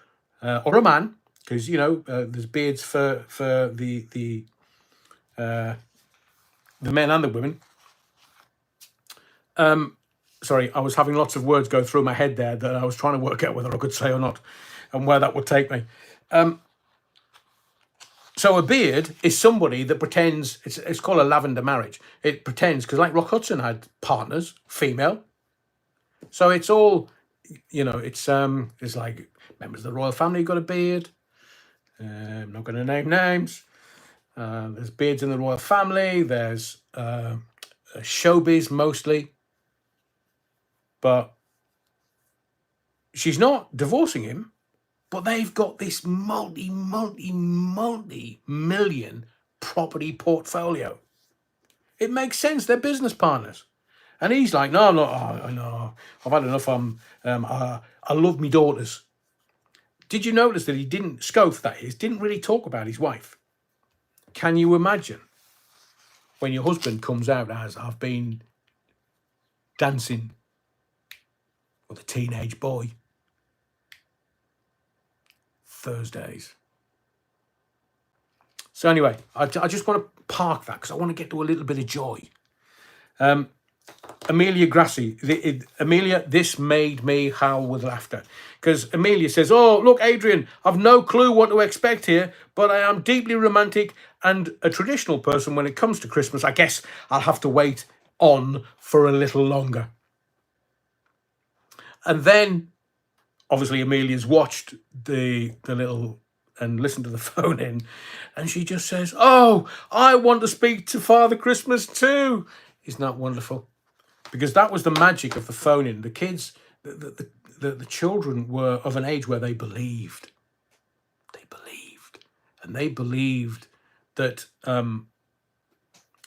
or a man, because, you know, there's beards for the men and the women. Sorry, I was having lots of words go through my head there that I was trying to work out whether I could say or not and where that would take me. So a beard is somebody that pretends, it's called a lavender marriage. It pretends, because like Rock Hudson had partners, female. So it's all, you know, it's like members of the royal family got a beard. I'm not going to name names. There's beards in the royal family. There's showbiz mostly. But she's not divorcing him. But they've got this multi-million property portfolio. It makes sense. They're business partners. And he's like, no, I'm not. Oh, no, I've had enough. I love me daughters. Did you notice that he didn't, Scoth that is, didn't really talk about his wife? Can you imagine when your husband comes out as, I've been dancing with a teenage boy Thursdays. So anyway, I just want to park that because I want to get to a little bit of joy. Amelia Grassi, Amelia, this made me howl with laughter. Because Amelia says, oh, look, Adrian, I've no clue what to expect here, but I am deeply romantic and a traditional person when it comes to Christmas. I guess I'll have to wait on for a little longer. And then, obviously, Amelia's watched the little and listened to the phone in, and she just says, oh, I want to speak to Father Christmas too. Isn't that wonderful? Because that was the magic of the phone in. The kids, the children were of an age where they believed. They believed. And they believed that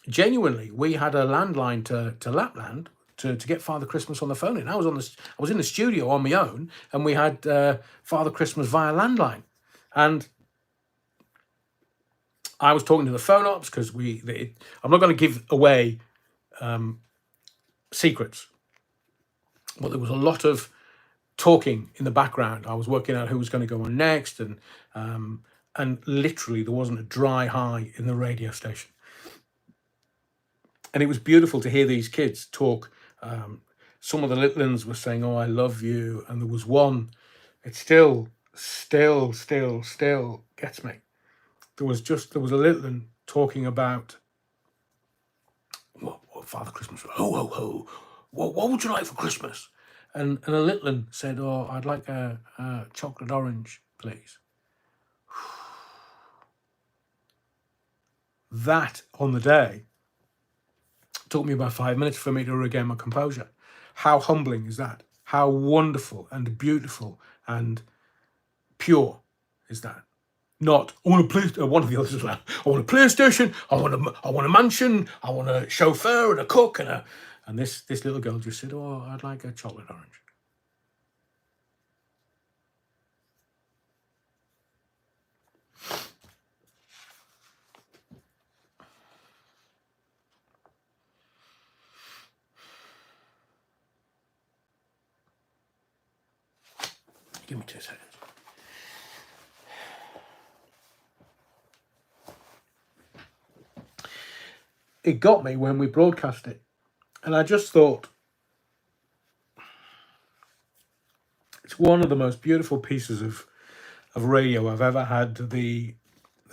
genuinely we had a landline to Lapland to get Father Christmas on the phone in. I was in the studio on my own, and we had Father Christmas via landline. And I was talking to the phone ops because I'm not going to give away secrets, but there was a lot of talking in the background. I was working out who was going to go on next, and literally there wasn't a dry eye in the radio station. And it was beautiful to hear these kids talk. Some of the little ones were saying, oh, I love you. And there was one, it still gets me. There was a little one talking about what Father Christmas, ho, ho, ho. What would you like for Christmas? And a little one said, oh, I'd like a chocolate orange, please. That, on the day, took me about 5 minutes for me to regain my composure. How humbling is that? How wonderful and beautiful and pure is that? Not, I want a PlayStation, one of the others as well. I want a PlayStation, I want a mansion, I want a chauffeur and a cook and this little girl just said, oh, I'd like a chocolate orange. Give me 2 seconds. It got me when we broadcast it. And I just thought, it's one of the most beautiful pieces of radio I've ever had the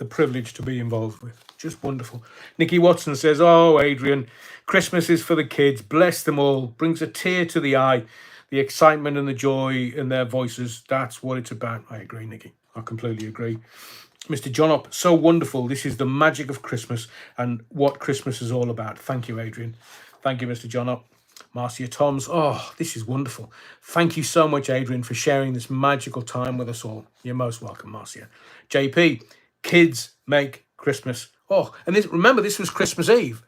privilege to be involved with. Just wonderful. Nikki Watson says, oh, Adrian, Christmas is for the kids. Bless them all. Brings a tear to the eye. The excitement and the joy in their voices. That's what it's about. I agree, Nikki. I completely agree. Mr. John Up, so wonderful. This is the magic of Christmas and what Christmas is all about. Thank you, Adrian. Thank you, Mr. John Up. Marcia Toms, oh, this is wonderful. Thank you so much, Adrian, for sharing this magical time with us all. You're most welcome, Marcia. JP, kids make Christmas. Oh, and remember, this was Christmas Eve.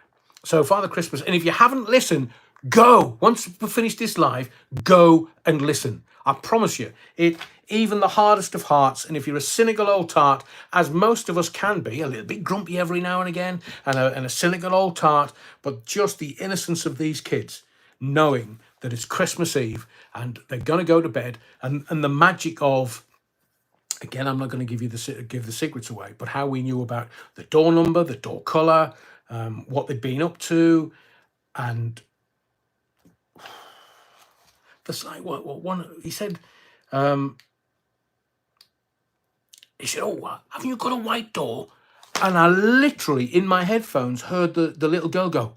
So Father Christmas. And if you haven't listened, go. Once we finish this live, go and listen. I promise you, even the hardest of hearts, and if you're a cynical old tart, as most of us can be, a little bit grumpy every now and again, and a cynical old tart, but just the innocence of these kids, knowing that it's Christmas Eve and they're going to go to bed, and the magic of, again, I'm not going to give the secrets away, but how we knew about the door number, the door colour, what they'd been up to, and the one he said, oh, haven't you got a white door? And I literally, in my headphones, heard the little girl go,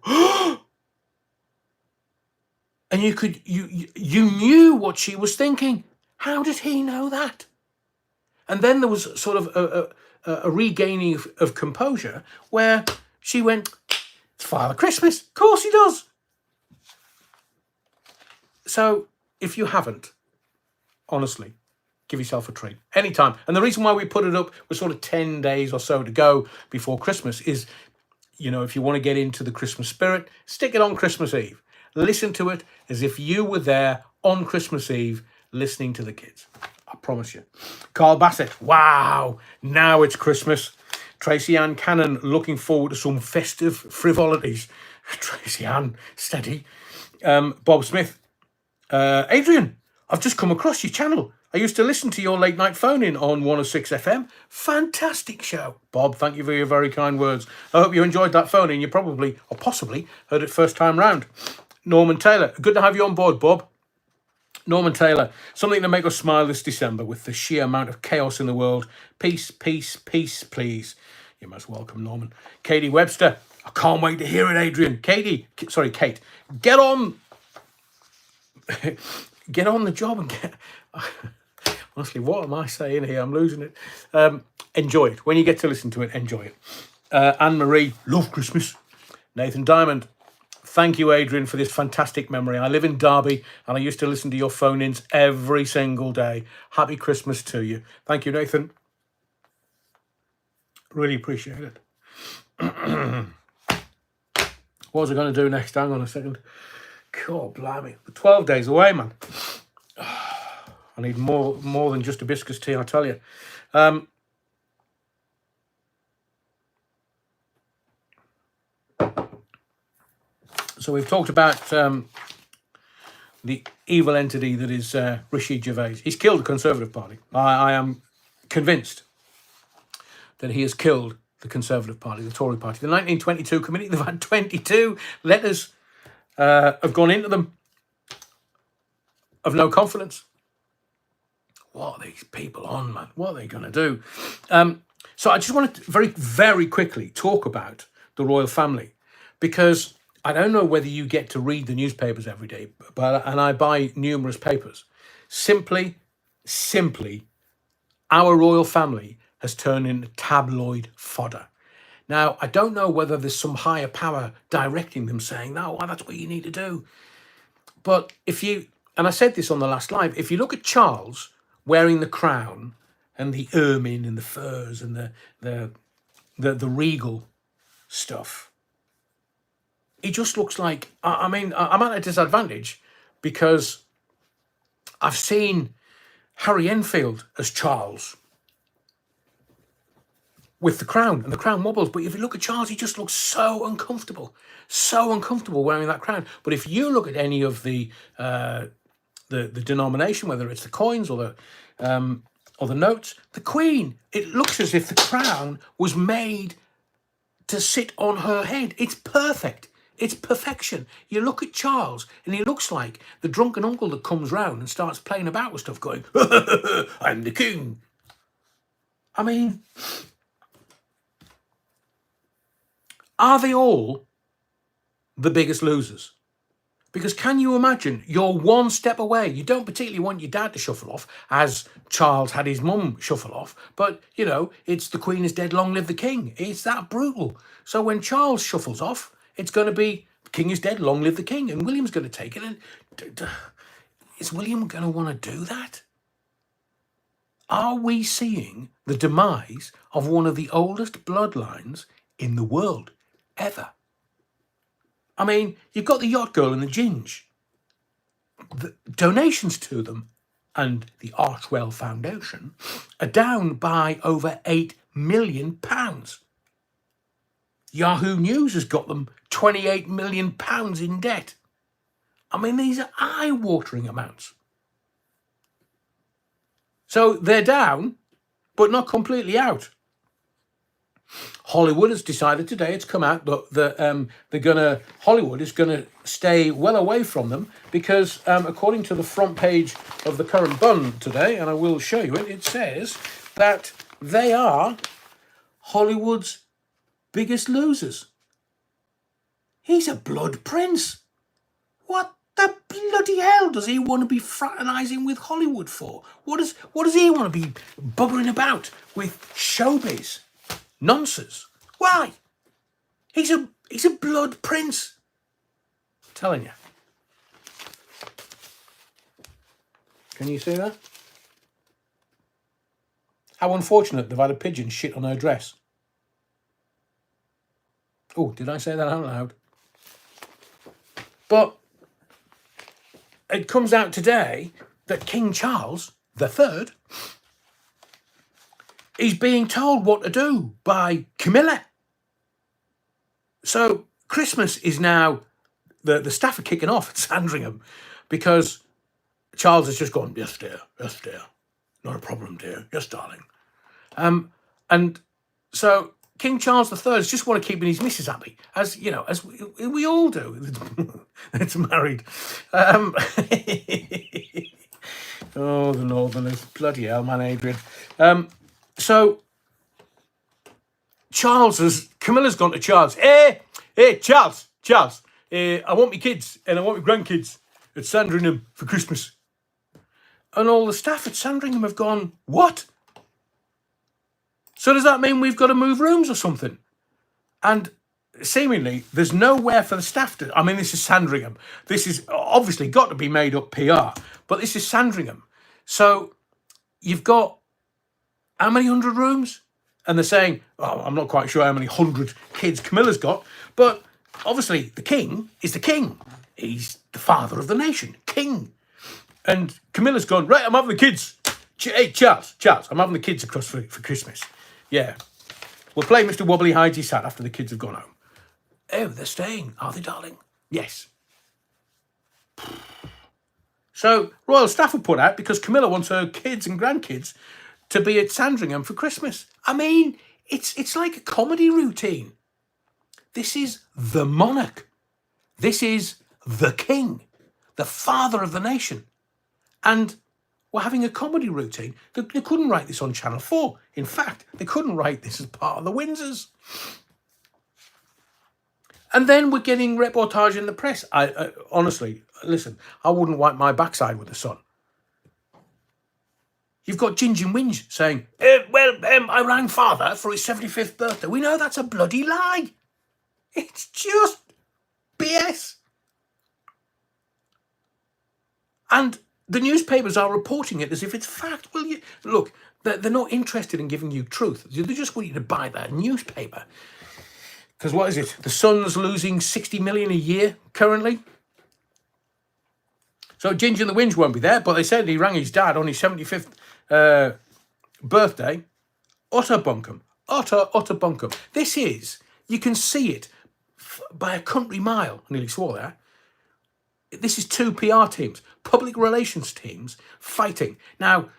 and you knew what she was thinking. How did he know that? And then there was sort of a regaining of composure where she went, it's Father Christmas. Of course he does. So if you haven't, honestly, give yourself a treat anytime. And the reason why we put it up with sort of 10 days or so to go before Christmas is, if you want to get into the Christmas spirit, stick it on Christmas Eve. Listen to it as if you were there on Christmas Eve listening to the kids. I promise you. Carl Bassett, wow, now it's Christmas. Tracy Ann Cannon, looking forward to some festive frivolities. Tracy Ann, steady. Bob Smith, Adrian, I've just come across your channel. I used to listen to your late night phone-in on 106 FM. Fantastic show. Bob, thank you for your very kind words. I hope you enjoyed that phone-in. You probably, or possibly, heard it first time round. Norman Taylor, good to have you on board, Bob. Norman Taylor, something to make us smile this December with the sheer amount of chaos in the world. Peace, peace, peace, please. You're most welcome, Norman. Katie Webster, I can't wait to hear it, Adrian. Kate, get on the job and get... Honestly, what am I saying here? I'm losing it. Enjoy it. When you get to listen to it, enjoy it. Anne-Marie, love Christmas. Nathan Diamond, thank you, Adrian, for this fantastic memory. I live in Derby and I used to listen to your phone-ins every single day. Happy Christmas to you. Thank you, Nathan. Really appreciate it. What was I going to do next? Hang on a second. God, blimey. 12 days away, man. I need more than just hibiscus tea, I tell you. So we've talked about the evil entity that is Rishi Gervais. He's killed the Conservative Party. I am convinced that he has killed the Conservative Party, the Tory Party. The 1922 committee, they've had 22 letters have gone into them of no confidence. What are these people on, man? What are they going to do? So I just wanted to very, very quickly talk about the royal family, because I don't know whether you get to read the newspapers every day, and I buy numerous papers. Simply, our royal family has turned into tabloid fodder. Now, I don't know whether there's some higher power directing them saying, no, well, that's what you need to do. But if you, and I said this on the last live, if you look at Charles wearing the crown and the ermine and the furs and the regal stuff, he just looks like, I mean, I'm at a disadvantage because I've seen Harry Enfield as Charles with the crown, and the crown wobbles. But if you look at Charles, he just looks so uncomfortable wearing that crown. But if you look at any of the denomination, whether it's the coins or the notes, the Queen, it looks as if the crown was made to sit on her head. It's perfect. It's perfection. You look at Charles and he looks like the drunken uncle that comes round and starts playing about with stuff going, I'm the king. I mean, are they all the biggest losers? Because can you imagine, you're one step away. You don't particularly want your dad to shuffle off, as Charles had his mum shuffle off. But, you know, it's the Queen is dead, long live the king. It's that brutal. So when Charles shuffles off, it's going to be, king is dead, long live the king. And William's going to take it. And is William going to want to do that? Are we seeing the demise of one of the oldest bloodlines in the world ever? I mean, you've got the Yacht Girl and the Ginge. The donations to them and the Archwell Foundation are down by over £8 million. Yahoo News has got them £28 million in debt. I mean, these are eye-watering amounts. So they're down, but not completely out. Hollywood has decided today, it's come out that Hollywood is gonna stay well away from them because according to the front page of the Current Bun today, and I will show you it, it says that they are Hollywood's biggest losers. He's a blood prince. What the bloody hell does he want to be fraternising with Hollywood for? What does he want to be buggering about with showbiz? Nonsense. Why? He's a blood prince. I'm telling you. Can you see that? How unfortunate they've had a pigeon shit on her dress. Oh, did I say that out loud? But it comes out today that King Charles III is being told what to do by Camilla. So Christmas is now, the staff are kicking off at Sandringham because Charles has just gone, yes, dear, not a problem, dear, yes, darling. And so King Charles III just want to keep his missus happy, as you know, as we all do. It's married. Oh, the Northerners, bloody hell, man, Adrian. So Camilla's gone to Charles. Hey, Charles. I want my kids and I want my grandkids at Sandringham for Christmas. And all the staff at Sandringham have gone, what? So does that mean we've got to move rooms or something? And seemingly there's nowhere for the staff to... I mean, this is Sandringham. This is obviously got to be made up PR, but this is Sandringham. So you've got how many 100 rooms? And they're saying, oh, I'm not quite sure how many 100 kids Camilla's got, but obviously the king is the king. He's the father of the nation, king. And Camilla's gone, right, I'm having the kids. Hey, Charles, I'm having the kids across for Christmas. Yeah. We'll play Mr. Wobbly Hides His Hat after the kids have gone home. Oh, they're staying, are they, darling? Yes. So royal staff were put out because Camilla wants her kids and grandkids to be at Sandringham for Christmas. I mean, it's like a comedy routine. This is the monarch. This is the king, the father of the nation. And we're having a comedy routine. They couldn't write this on Channel 4. In fact, they couldn't write this as part of the Windsors. And then we're getting reportage in the press. I honestly, listen, I wouldn't wipe my backside with the sun. You've got Ginger Winge saying, I rang father for his 75th birthday. We know that's a bloody lie. It's just BS. And the newspapers are reporting it as if it's fact. Well, look, they're not interested in giving you truth. They just want you to buy that newspaper. Because what is it? The Sun's losing 60 million a year currently. So Ginger and the Winge won't be there, but they said he rang his dad on his 75th birthday. Utter bunkum. Utter bunkum. This is, you can see it by a country mile. I nearly swore there. This is two PR teams, public relations teams, fighting. Now,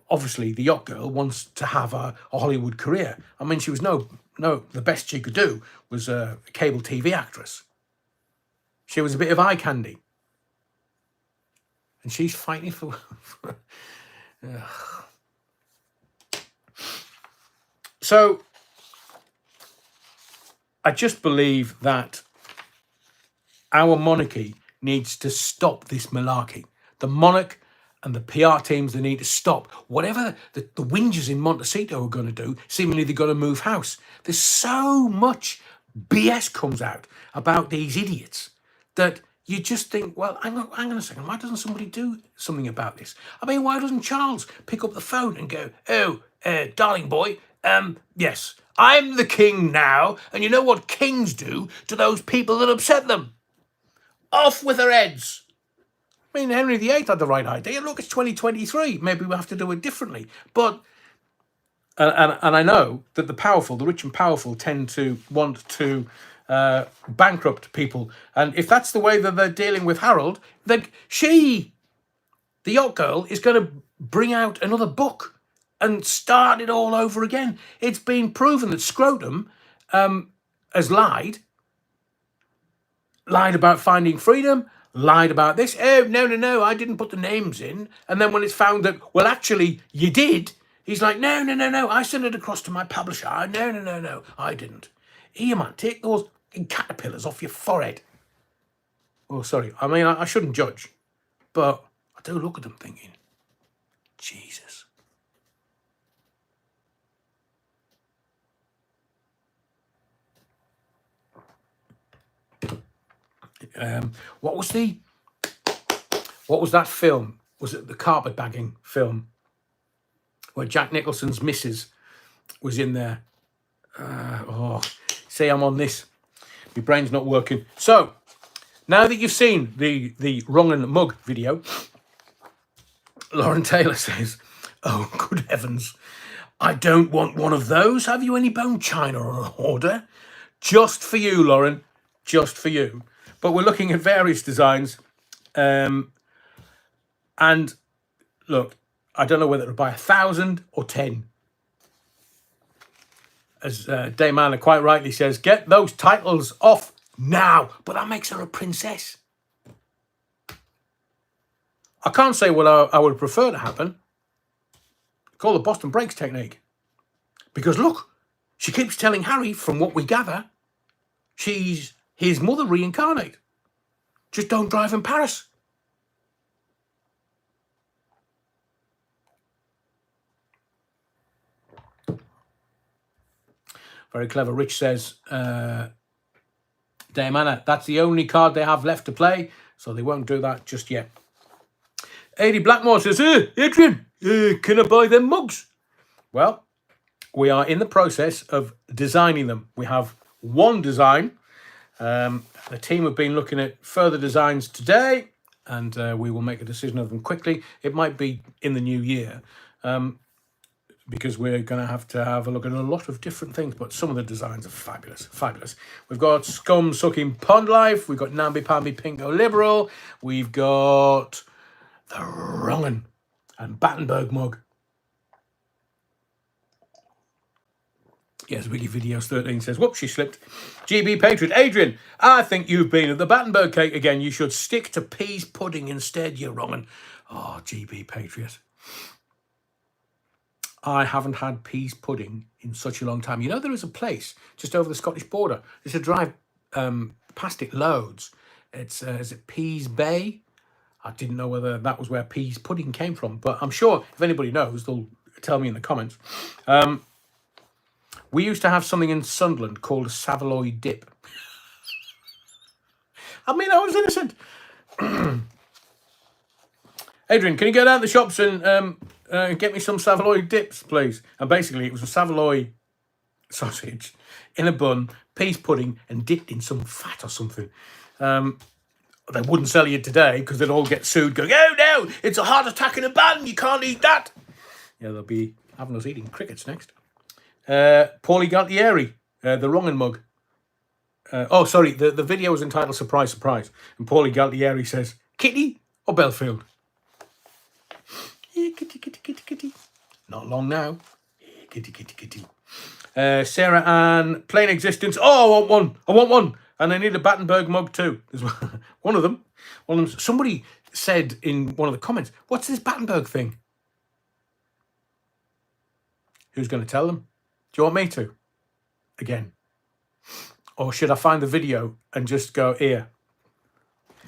obviously, the yacht girl wants to have a Hollywood career. I mean, she was the best she could do was a cable TV actress. She was a bit of eye candy. And she's fighting for... So, I just believe that our monarchy needs to stop this malarkey. The monarch and the PR teams, they need to stop. Whatever the whingers in Montecito are going to do, seemingly they've got to move house. There's so much BS comes out about these idiots that you just think, well, hang on a second, why doesn't somebody do something about this? I mean, why doesn't Charles pick up the phone and go, darling boy, yes, I'm the king now, and you know what kings do to those people that upset them? Off with their heads. I mean, Henry VIII had the right idea. Look, it's 2023. Maybe we'll have to do it differently. But, and I know that the rich and powerful tend to want to bankrupt people. And if that's the way that they're dealing with Harold, then the yacht girl, is going to bring out another book and start it all over again. It's been proven that Scrotum has lied about finding freedom, lied about this. Oh, no, I didn't put the names in. And then when it's found that, well, actually, you did, he's like, no, I sent it across to my publisher. No, I didn't. Here, man, take those caterpillars off your forehead. Oh, sorry. I mean, I shouldn't judge, but I do look at them thinking, Jesus. What was that film? Was it the carpetbagging film where Jack Nicholson's missus was in there? See, I'm on this. My brain's not working. So, Now that you've seen the Wrong and Mug video, Lauren Taylor says, "Oh, good heavens. I don't want one of those. Have you any bone china on order?" Just for you, Lauren. Just for you. But we're looking at various designs. And look, I don't know whether to buy 1,000 or 10. As Dame Anna quite rightly says, get those titles off now. But that makes her a princess. I can't say what I would prefer to happen. Call the Boston Breaks technique. Because look, she keeps telling Harry, from what we gather, she's his mother reincarnate. Just don't drive in Paris. Very clever. Rich says, Dame Anna, that's the only card they have left to play, so they won't do that just yet. Adi Blackmore says, Adrian, can I buy them mugs? Well, we are in the process of designing them. We have one design. The team have been looking at further designs today, and we will make a decision of them quickly. It might be in the new year, because we're going to have a look at a lot of different things, but some of the designs are fabulous, fabulous. We've got Scum Sucking Pond Life, we've got Namby Pamby Pinko Liberal, we've got the Wrong'un and Battenberg mug. Yes, Wiggy Videos 13 says, whoops, she slipped. GB Patriot, Adrian, I think you've been at the Battenberg cake again. You should stick to peas pudding instead, you wrong'un. Oh, GB Patriot. I haven't had peas pudding in such a long time. You know, there is a place just over the Scottish border. There's a drive past it loads. It's, is it Peas Bay? I didn't know whether that was where peas pudding came from, but I'm sure if anybody knows, they'll tell me in the comments. We used to have something in Sunderland called a Savoy dip. I mean, I was innocent. Adrian, can you go down to the shops and get me some Savoy dips, please? And basically, it was a Savoy sausage in a bun, peas pudding, and dipped in some fat or something. They wouldn't sell you today because they'd all get sued going, oh no, it's a heart attack in a bun, you can't eat that. Yeah, they'll be having us eating crickets next. Paulie Galtieri, the Wrong'un mug. Oh, sorry, the video was entitled Surprise, Surprise. And Paulie Galtieri says, Kitty or Belfield? Kitty, kitty, kitty, kitty. Not long now. Kitty, kitty, kitty. Sarah Ann, Plain Existence. Oh, I want one. I want one. And I need a Battenberg mug too. There's one of them. Somebody said in one of the comments, what's this Battenberg thing? Who's going to tell them? Do you want me to? Again. Or should I find the video and just go, here?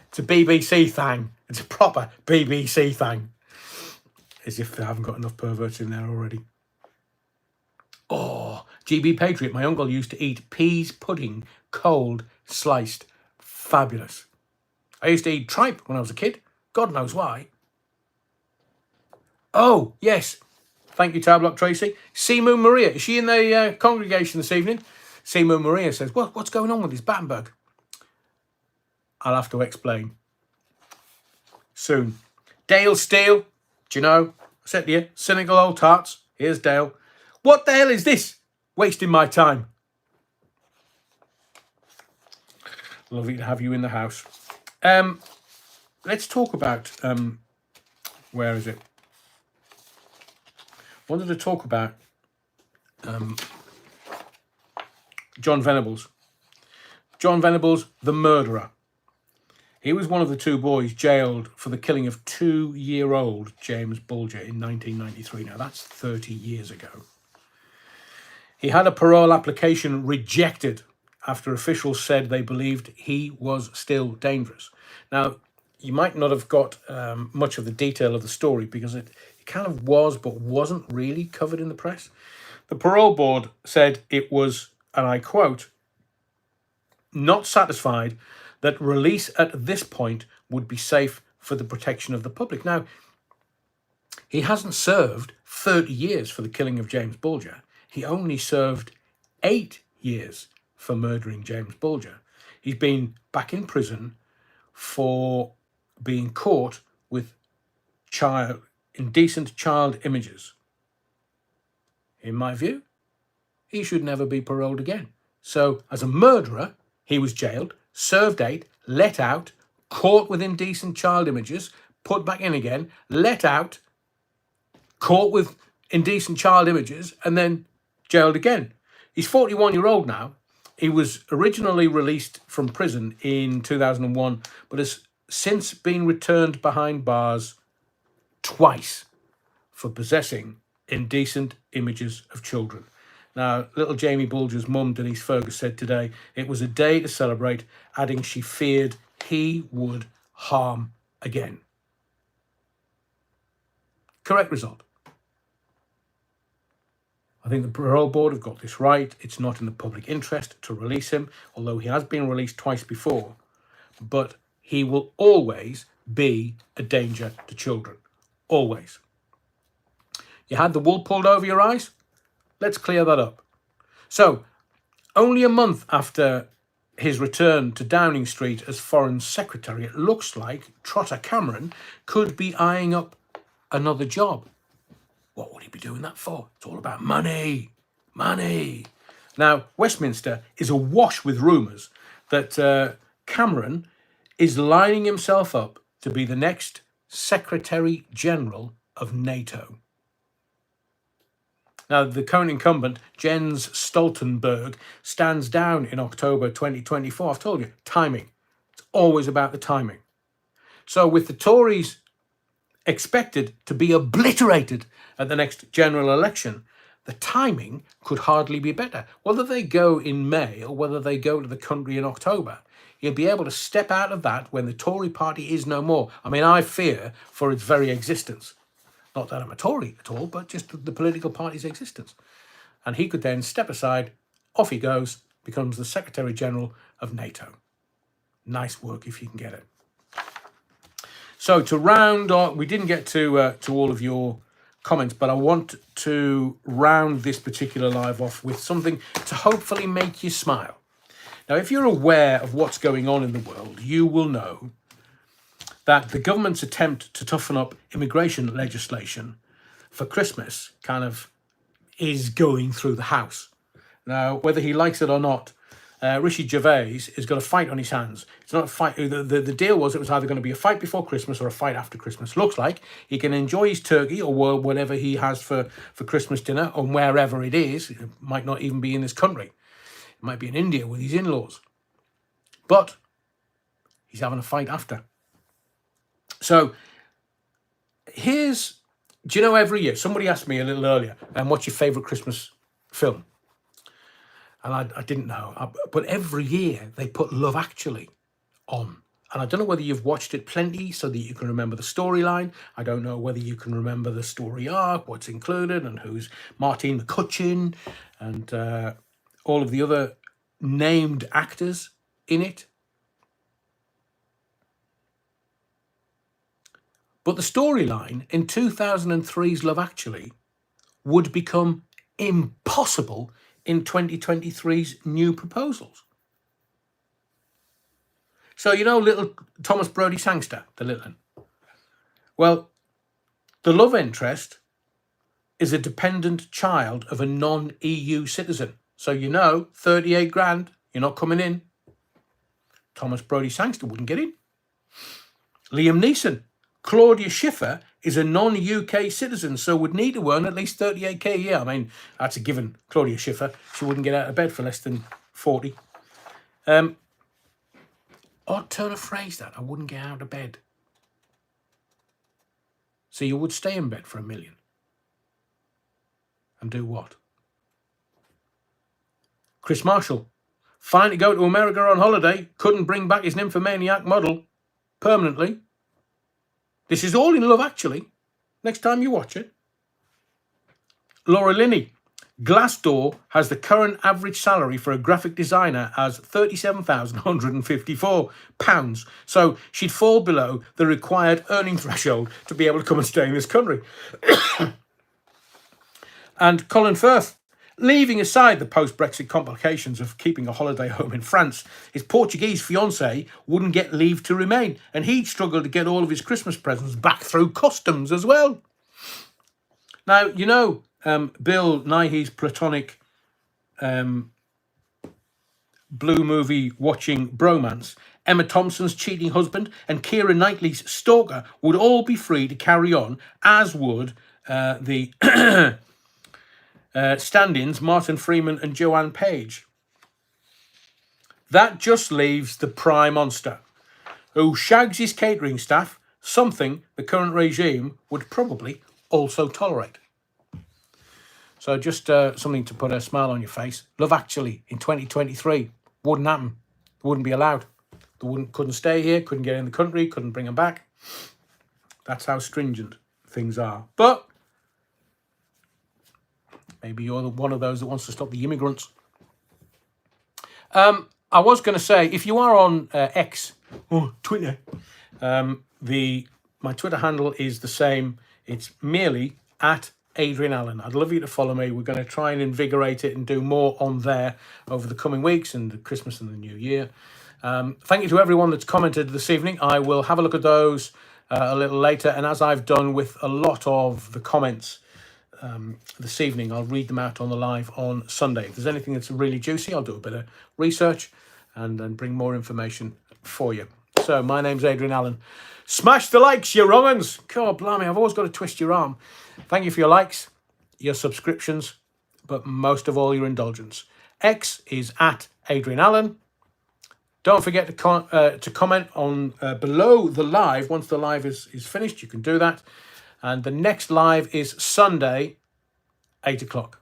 It's a BBC thing. It's a proper BBC thing. As if they haven't got enough perverts in there already. Oh, GB Patriot. My uncle used to eat peas pudding, cold, sliced. Fabulous. I used to eat tripe when I was a kid. God knows why. Oh, yes. Thank you, Tabloid Tracy. Seamoon Maria. Is she in the congregation this evening? Seamoon Maria says, well, what's going on with this Battenberg? I'll have to explain soon. Dale Steele. Do you know? I said to you, cynical old tarts. Here's Dale. What the hell is this? Wasting my time. Lovely to have you in the house. Let's talk about, where is it? Wanted to talk about John Venables. John Venables, the murderer. He was one of the two boys jailed for the killing of 2-year-old James Bulger in 1993. Now, that's 30 years ago. He had a parole application rejected after officials said they believed he was still dangerous. Now, you might not have got much of the detail of the story because it kind of was but wasn't really covered in the press. The parole board said it was, and I quote, not satisfied that release at this point would be safe for the protection of the public. Now, he hasn't served 30 years for the killing of James Bulger. He only served 8 years for murdering James Bulger. He's been back in prison for being caught with indecent child images. In my view, he should never be paroled again. So, as a murderer, he was jailed, served 8, let out, caught with indecent child images, put back in again, let out, caught with indecent child images, and then jailed again. He's 41-year-old now. He was originally released from prison in 2001, but has since been returned behind bars twice for possessing indecent images of children. Now, little Jamie Bulger's mum, Denise Fergus, said today it was a day to celebrate, adding she feared he would harm again. Correct result. I think the parole board have got this right. It's not in the public interest to release him, although he has been released twice before. But he will always be a danger to children. Always. You had the wool pulled over your eyes? Let's clear that up. So, only a month after his return to Downing Street as Foreign Secretary, it looks like Trotter Cameron could be eyeing up another job. What would he be doing that for? It's all about money. Money. Now, Westminster is awash with rumours that Cameron is lining himself up to be the next Secretary General of NATO. Now, the current incumbent, Jens Stoltenberg, stands down in October 2024. I've told you, timing. It's always about the timing. So with the Tories expected to be obliterated at the next general election, the timing could hardly be better. Whether they go in May or whether they go to the country in October, he'll be able to step out of that when the Tory party is no more. I mean, I fear for its very existence. Not that I'm a Tory at all, but just the political party's existence. And he could then step aside, off he goes, becomes the Secretary General of NATO. Nice work if you can get it. So to round on, we didn't get to all of your comments, but I want to round this particular live off with something to hopefully make you smile. Now, if you're aware of what's going on in the world, you will know that the government's attempt to toughen up immigration legislation for Christmas kind of is going through the House. Now, whether he likes it or not, Rishi Gervais has got a fight on his hands. It's not a fight. The deal was it was either going to be a fight before Christmas or a fight after Christmas. Looks like he can enjoy his turkey or whatever he has for Christmas dinner or wherever it is. It might not even be in this country. It might be in India with his in-laws. But he's having a fight after. So do you know, every year, somebody asked me a little earlier, what's your favourite Christmas film? And I didn't know. But every year they put Love Actually on. And I don't know whether you've watched it plenty so that you can remember the storyline. I don't know whether you can remember the story arc, what's included, and who's Martine McCutcheon, and all of the other named actors in it. But the storyline in 2003's Love Actually would become impossible in 2023's new proposals. So, you know, little Thomas Brodie Sangster, the little one. Well, the love interest is a dependent child of a non-EU citizen. So, you know, 38 grand, you're not coming in. Thomas Brodie Sangster wouldn't get in. Liam Neeson. Claudia Schiffer is a non-UK citizen, so would need to earn at least 38k a year. I mean, that's a given. Claudia Schiffer, she wouldn't get out of bed for less than 40. Odd turn of phrase that, I wouldn't get out of bed. So you would stay in bed for $1 million. And do what? Chris Marshall, fine to go to America on holiday, couldn't bring back his nymphomaniac model permanently. This is all in Love Actually. Next time you watch it. Laura Linney. Glassdoor has the current average salary for a graphic designer as £37,154. So she'd fall below the required earning threshold to be able to come and stay in this country. And Colin Firth. Leaving aside the post-Brexit complications of keeping a holiday home in France, his Portuguese fiancée wouldn't get leave to remain, and he'd struggle to get all of his Christmas presents back through customs as well. Now, you know, Bill Nighy's platonic blue movie watching bromance, Emma Thompson's cheating husband, and Keira Knightley's stalker would all be free to carry on, as would the stand-ins Martin Freeman and Joanne Page. That just leaves the prime monster, who shags his catering staff, something the current regime would probably also tolerate. So just something to put a smile on your face. Love Actually in 2023 wouldn't happen. Wouldn't be allowed. They couldn't stay here, couldn't get in the country, couldn't bring them back. That's how stringent things are. But maybe you're one of those that wants to stop the immigrants. I was going to say, if you are on X, Twitter, my Twitter handle is the same. It's merely at Adrian Allen. I'd love you to follow me. We're going to try and invigorate it and do more on there over the coming weeks and the Christmas and the New Year. Thank you to everyone that's commented this evening. I will have a look at those a little later. And as I've done with a lot of the comments this evening, I'll read them out on the live on Sunday. If there's anything that's really juicy, I'll do a bit of research and then bring more information for you. So my name's Adrian Allen. Smash the likes, you wrong uns. God blimey, I've always got to twist your arm. Thank you for your likes, your subscriptions, but most of all, your indulgence. X is at Adrian Allen. Don't forget to comment on below the live. Once the live is finished, you can do that. And the next live is Sunday, 8 o'clock.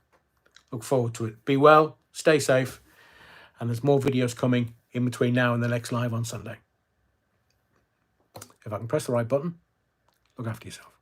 Look forward to it. Be well, stay safe, and there's more videos coming in between now and the next live on Sunday. If I can press the right button, look after yourself.